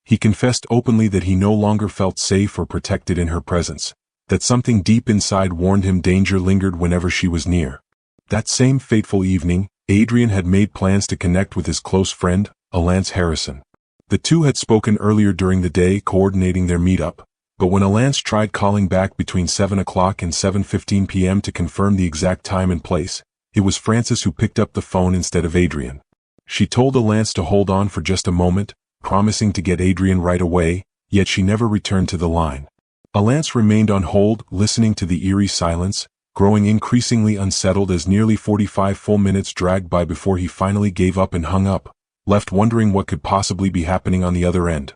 Speaker 2: He confessed openly that he no longer felt safe or protected in her presence, that something deep inside warned him danger lingered whenever she was near. That same fateful evening, Adrian had made plans to connect with his close friend, Alance Harrison. The two had spoken earlier during the day, coordinating their meetup, but when Alance tried calling back between 7 o'clock and 7:15 p.m. to confirm the exact time and place, it was Frances who picked up the phone instead of Adrian. She told Alance to hold on for just a moment, promising to get Adrian right away, yet she never returned to the line. Alance remained on hold, listening to the eerie silence, growing increasingly unsettled as nearly 45 full minutes dragged by before he finally gave up and hung up, left wondering what could possibly be happening on the other end.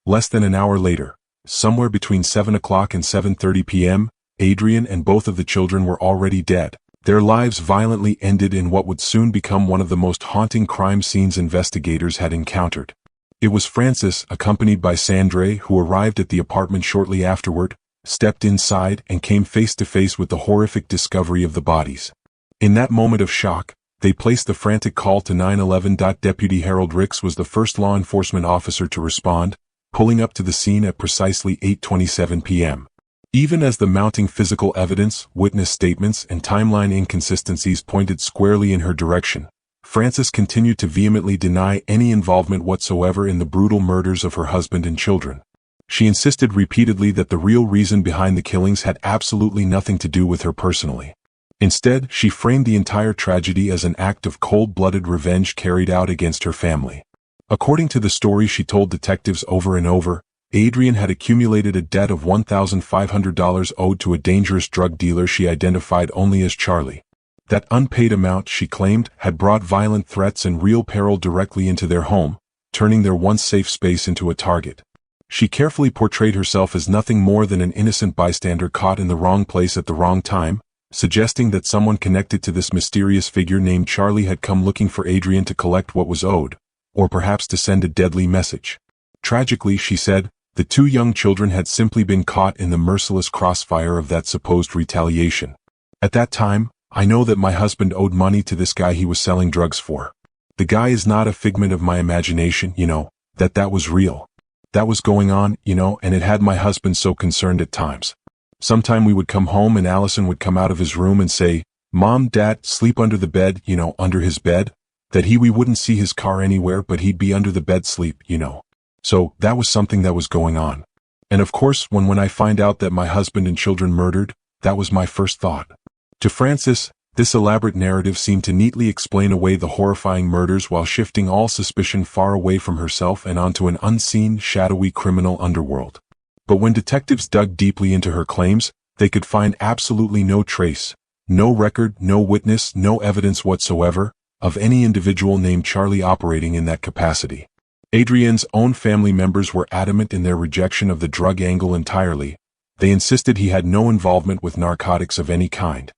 Speaker 2: Less than an hour later, somewhere between 7 o'clock and 7:30 p.m., Adrian and both of the children were already dead, Their lives violently ended in what would soon become one of the most haunting crime scenes investigators had encountered. It was Francis, accompanied by Sandre, who arrived at the apartment shortly afterward, stepped inside, and came face to face with the horrific discovery of the bodies. In that moment of shock, they placed the frantic call to 911. Deputy Harold Ricks was the first law enforcement officer to respond, pulling up to the scene at precisely 8:27 p.m. Even as the mounting physical evidence, witness statements, and timeline inconsistencies pointed squarely in her direction, Frances continued to vehemently deny any involvement whatsoever in the brutal murders of her husband and children. She insisted repeatedly that the real reason behind the killings had absolutely nothing to do with her personally. Instead, she framed the entire tragedy as an act of cold-blooded revenge carried out against her family. According to the story she told detectives over and over, Adrian had accumulated a debt of $1,500 owed to a dangerous drug dealer she identified only as Charlie. That unpaid amount, she claimed, had brought violent threats and real peril directly into their home, turning their once safe space into a target. She carefully portrayed herself as nothing more than an innocent bystander caught in the wrong place at the wrong time, suggesting that someone connected to this mysterious figure named Charlie had come looking for Adrian to collect what was owed, or perhaps to send a deadly message. Tragically, she said, the two young children had simply been caught in the merciless crossfire of that supposed retaliation. At that time, I know that my husband owed money to this guy he was selling drugs for. The guy is not a figment of my imagination, that was real. That was going on, and it had my husband so concerned at times. Sometime we would come home and Allison would come out of his room and say, Mom, Dad, sleep under the bed, under his bed, that we wouldn't see his car anywhere but he'd be under the bed sleep, So, that was something that was going on. And of course, when I find out that my husband and children murdered, that was my first thought. To Frances, this elaborate narrative seemed to neatly explain away the horrifying murders while shifting all suspicion far away from herself and onto an unseen, shadowy criminal underworld. But when detectives dug deeply into her claims, they could find absolutely no trace, no record, no witness, no evidence whatsoever, of any individual named Charlie operating in that capacity. Adrian's own family members were adamant in their rejection of the drug angle entirely. They insisted he had no involvement with narcotics of any kind.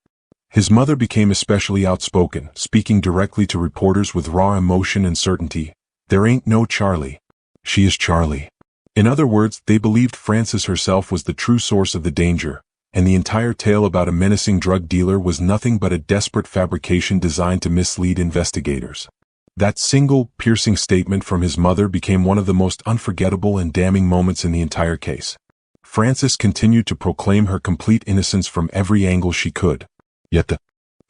Speaker 2: His mother became especially outspoken, speaking directly to reporters with raw emotion and certainty. There ain't no Charlie. She is Charlie. In other words, they believed Frances herself was the true source of the danger, and the entire tale about a menacing drug dealer was nothing but a desperate fabrication designed to mislead investigators. That single, piercing statement from his mother became one of the most unforgettable and damning moments in the entire case. Frances continued to proclaim her complete innocence from every angle she could. Yet the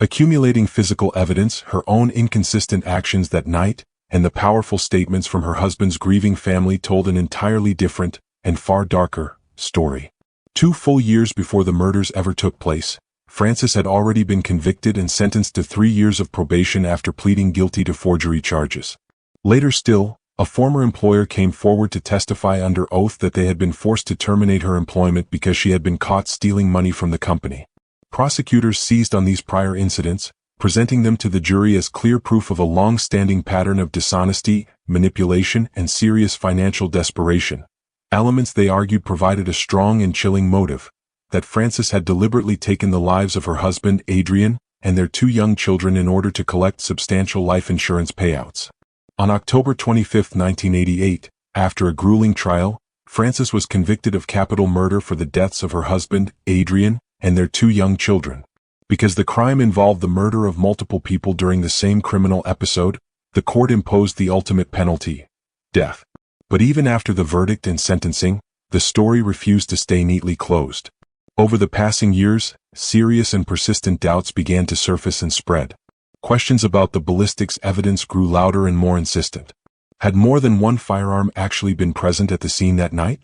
Speaker 2: accumulating physical evidence, her own inconsistent actions that night, and the powerful statements from her husband's grieving family told an entirely different, and far darker, story. 2 full years before the murders ever took place, Frances had already been convicted and sentenced to 3 years of probation after pleading guilty to forgery charges. Later still, a former employer came forward to testify under oath that they had been forced to terminate her employment because she had been caught stealing money from the company. Prosecutors seized on these prior incidents, presenting them to the jury as clear proof of a long-standing pattern of dishonesty, manipulation, and serious financial desperation. Elements they argued provided a strong and chilling motive, that Frances had deliberately taken the lives of her husband, Adrian, and their 2 young children in order to collect substantial life insurance payouts. On October 25, 1988, after a grueling trial, Frances was convicted of capital murder for the deaths of her husband, Adrian, and their 2 young children. Because the crime involved the murder of multiple people during the same criminal episode, the court imposed the ultimate penalty, death. But even after the verdict and sentencing, the story refused to stay neatly closed. Over the passing years, serious and persistent doubts began to surface and spread. Questions about the ballistics evidence grew louder and more insistent. Had more than one firearm actually been present at the scene that night?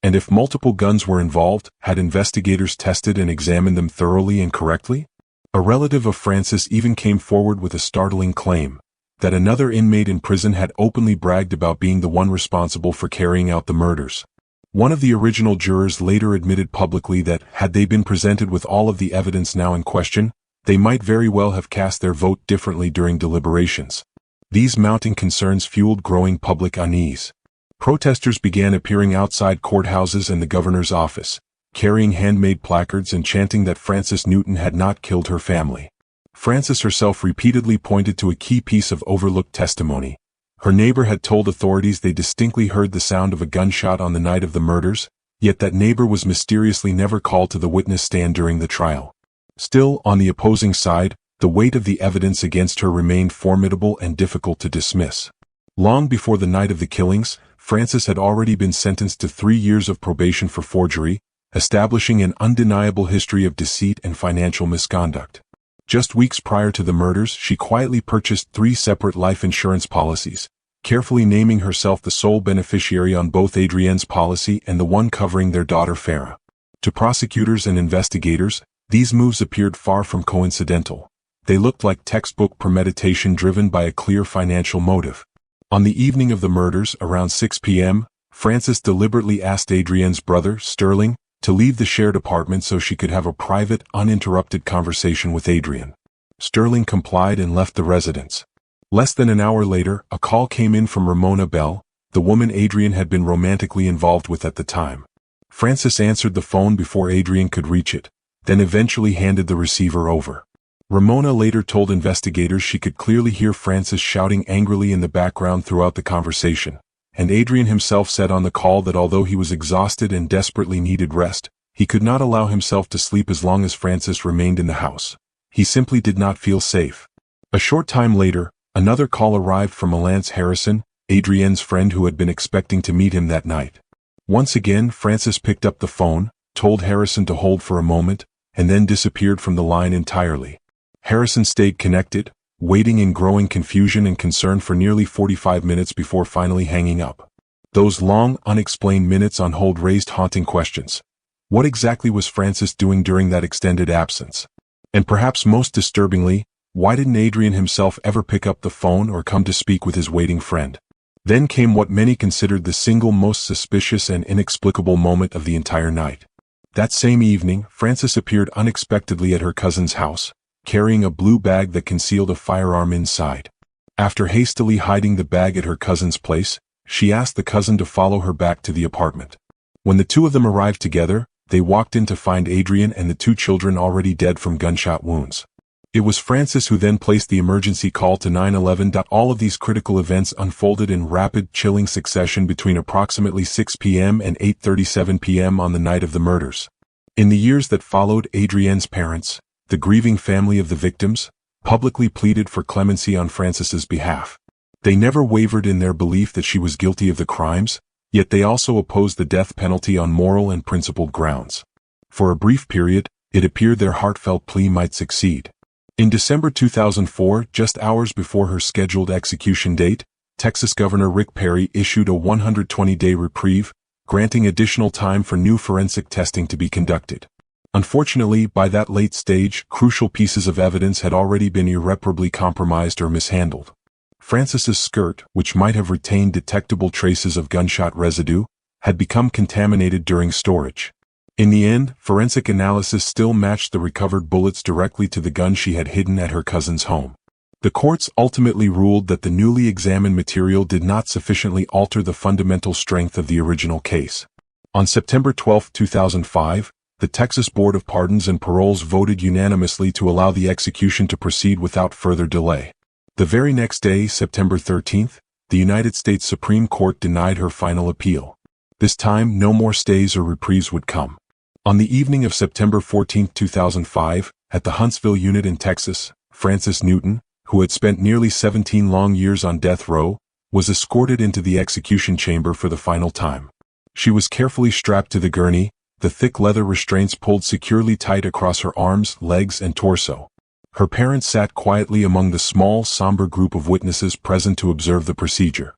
Speaker 2: And if multiple guns were involved, had investigators tested and examined them thoroughly and correctly? A relative of Frances even came forward with a startling claim, that another inmate in prison had openly bragged about being the one responsible for carrying out the murders. One of the original jurors later admitted publicly that, had they been presented with all of the evidence now in question, they might very well have cast their vote differently during deliberations. These mounting concerns fueled growing public unease. Protesters began appearing outside courthouses and the governor's office, carrying handmade placards and chanting that Frances Newton had not killed her family. Frances herself repeatedly pointed to a key piece of overlooked testimony. Her neighbor had told authorities they distinctly heard the sound of a gunshot on the night of the murders, yet that neighbor was mysteriously never called to the witness stand during the trial. Still, on the opposing side, the weight of the evidence against her remained formidable and difficult to dismiss. Long before the night of the killings, Frances had already been sentenced to 3 years of probation for forgery, establishing an undeniable history of deceit and financial misconduct. Just weeks prior to the murders, she quietly purchased 3 separate life insurance policies, carefully naming herself the sole beneficiary on both Adrienne's policy and the one covering their daughter Farah. To prosecutors and investigators, these moves appeared far from coincidental. They looked like textbook premeditation driven by a clear financial motive. On the evening of the murders, around 6 p.m., Frances deliberately asked Adrienne's brother, Sterling, to leave the shared apartment so she could have a private, uninterrupted conversation with Adrienne. Sterling complied and left the residence. Less than an hour later, a call came in from Ramona Bell, the woman Adrienne had been romantically involved with at the time. Frances answered the phone before Adrienne could reach it, then eventually handed the receiver over. Ramona later told investigators she could clearly hear Frances shouting angrily in the background throughout the conversation, and Adrienne himself said on the call that although he was exhausted and desperately needed rest, he could not allow himself to sleep as long as Frances remained in the house. He simply did not feel safe. A short time later, another call arrived from Lance Harrison, Adrienne's friend who had been expecting to meet him that night. Once again, Frances picked up the phone, told Harrison to hold for a moment, and then disappeared from the line entirely. Harrison stayed connected, waiting in growing confusion and concern for nearly 45 minutes before finally hanging up. Those long, unexplained minutes on hold raised haunting questions. What exactly was Frances doing during that extended absence? And perhaps most disturbingly, why didn't Adrienne himself ever pick up the phone or come to speak with his waiting friend? Then came what many considered the single most suspicious and inexplicable moment of the entire night. That same evening, Frances appeared unexpectedly at her cousin's house, carrying a blue bag that concealed a firearm inside. After hastily hiding the bag at her cousin's place, she asked the cousin to follow her back to the apartment. When the two of them arrived together, they walked in to find Adrienne and the 2 children already dead from gunshot wounds. It was Frances who then placed the emergency call to 911. All of these critical events unfolded in rapid, chilling succession between approximately 6 p.m. and 8:37 p.m. on the night of the murders. In the years that followed, Adrienne's parents, the grieving family of the victims, publicly pleaded for clemency on Frances's behalf. They never wavered in their belief that she was guilty of the crimes, yet they also opposed the death penalty on moral and principled grounds. For a brief period, it appeared their heartfelt plea might succeed. In December 2004, just hours before her scheduled execution date, Texas Governor Rick Perry issued a 120-day reprieve, granting additional time for new forensic testing to be conducted. Unfortunately, by that late stage, crucial pieces of evidence had already been irreparably compromised or mishandled. Frances's skirt, which might have retained detectable traces of gunshot residue, had become contaminated during storage. In the end, forensic analysis still matched the recovered bullets directly to the gun she had hidden at her cousin's home. The courts ultimately ruled that the newly examined material did not sufficiently alter the fundamental strength of the original case. On September 12, 2005, the Texas Board of Pardons and Paroles voted unanimously to allow the execution to proceed without further delay. The very next day, September 13, the United States Supreme Court denied her final appeal. This time, no more stays or reprieves would come. On the evening of September 14, 2005, at the Huntsville unit in Texas, Frances Newton, who had spent nearly 17 long years on death row, was escorted into the execution chamber for the final time. She was carefully strapped to the gurney, the thick leather restraints pulled securely tight across her arms, legs, and torso. Her parents sat quietly among the small, somber group of witnesses present to observe the procedure.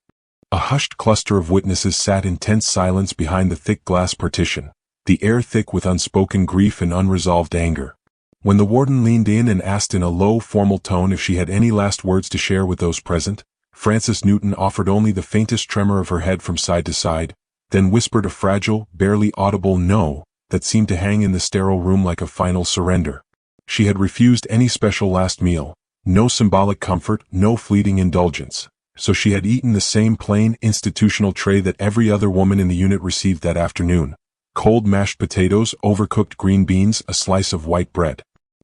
Speaker 2: A hushed cluster of witnesses sat in tense silence behind the thick glass partition, the air thick with unspoken grief and unresolved anger. When the warden leaned in and asked in a low, formal tone if she had any last words to share with those present, Frances Newton offered only the faintest tremor of her head from side to side, then whispered a fragile, barely audible no that seemed to hang in the sterile room like a final surrender. She had refused any special last meal, no symbolic comfort, no fleeting indulgence, so she had eaten the same plain, institutional tray that every other woman in the unit received that afternoon: cold mashed potatoes, overcooked green beans, a slice of white bread.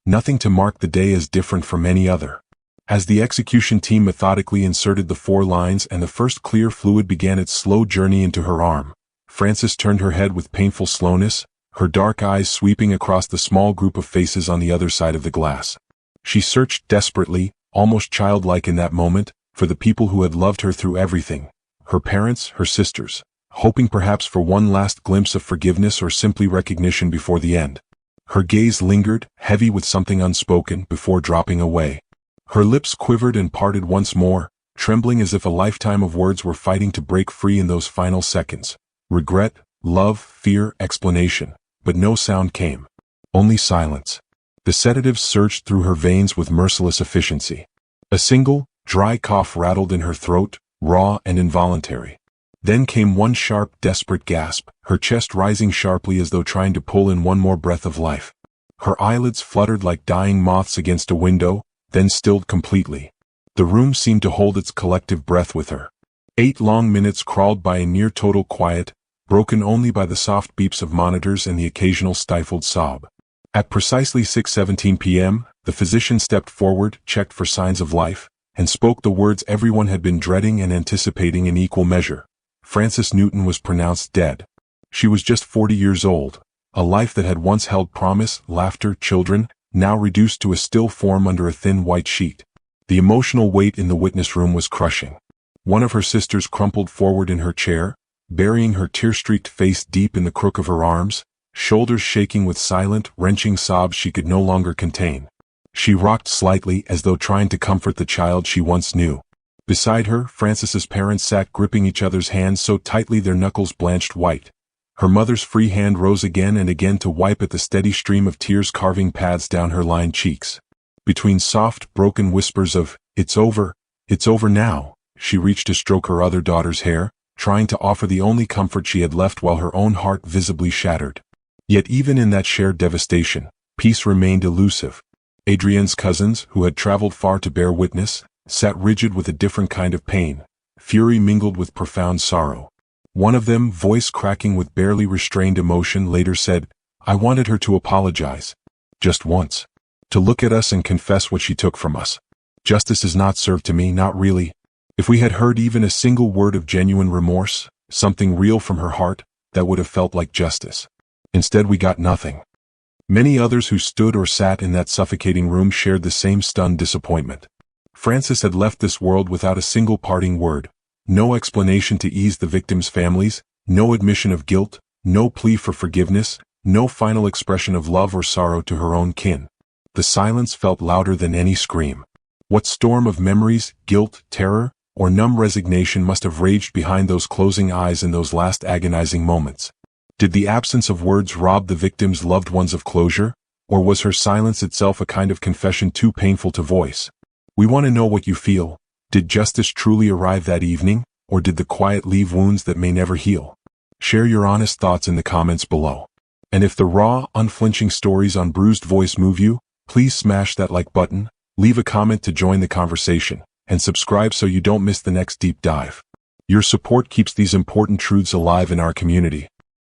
Speaker 2: nothing to mark the day as different from any other. As the execution team methodically inserted the 4 lines and the first clear fluid began its slow journey into her arm, Frances turned her head with painful slowness, her dark eyes sweeping across the small group of faces on the other side of the glass. She searched desperately, almost childlike in that moment, for the people who had loved her through everything, her parents, her sisters, hoping perhaps for one last glimpse of forgiveness or simply recognition before the end. Her gaze lingered, heavy with something unspoken, before dropping away. Her lips quivered and parted once more, trembling as if a lifetime of words were fighting to break free in those final seconds. Regret, love, fear, explanation. But no sound came. Only silence. The sedatives surged through her veins with merciless efficiency. A single, dry cough rattled in her throat, raw and involuntary. Then came one sharp, desperate gasp, her chest rising sharply as though trying to pull in one more breath of life. Her eyelids fluttered like dying moths against a window, then stilled completely. The room seemed to hold its collective breath with her. 8 long minutes crawled by in near total quiet, broken only by the soft beeps of monitors and the occasional stifled sob. At precisely 6:17 p.m., the physician stepped forward, checked for signs of life, and spoke the words everyone had been dreading and anticipating in equal measure. Frances Newton was pronounced dead. She was just 40 years old. A life that had once held promise, laughter, children, now reduced to a still form under a thin white sheet. The emotional weight in the witness room was crushing. One of her sisters crumpled forward in her chair, burying her tear-streaked face deep in the crook of her arms, shoulders shaking with silent, wrenching sobs she could no longer contain. She rocked slightly as though trying to comfort the child she once knew. Beside her, Frances's parents sat gripping each other's hands so tightly their knuckles blanched white. Her mother's free hand rose again and again to wipe at the steady stream of tears carving paths down her lined cheeks. Between soft, broken whispers of, it's over now," she reached to stroke her other daughter's hair, trying to offer the only comfort she had left while her own heart visibly shattered. Yet even in that shared devastation, peace remained elusive. Adrienne's cousins, who had traveled far to bear witness, sat rigid with a different kind of pain, fury mingled with profound sorrow. One of them, voice cracking with barely restrained emotion, later said, "I wanted her to apologize. Just once. To look at us and confess what she took from us. Justice is not served to me, not really. If we had heard even a single word of genuine remorse, something real from her heart, that would have felt like justice. Instead we got nothing." Many others who stood or sat in that suffocating room shared the same stunned disappointment. Frances had left this world without a single parting word, no explanation to ease the victims' families, no admission of guilt, no plea for forgiveness, no final expression of love or sorrow to her own kin. The silence felt louder than any scream. What storm of memories, guilt, terror, or numb resignation must have raged behind those closing eyes in those last agonizing moments? Did the absence of words rob the victim's loved ones of closure, or was her silence itself a kind of confession too painful to voice? We want to know what you feel. Did justice truly arrive that evening, or did the quiet leave wounds that may never heal? Share your honest thoughts in the comments below. And if the raw, unflinching stories on Bruised Voice move you, please smash that like button, leave a comment to join the conversation, and subscribe so you don't miss the next deep dive. Your support keeps these important truths alive in our community.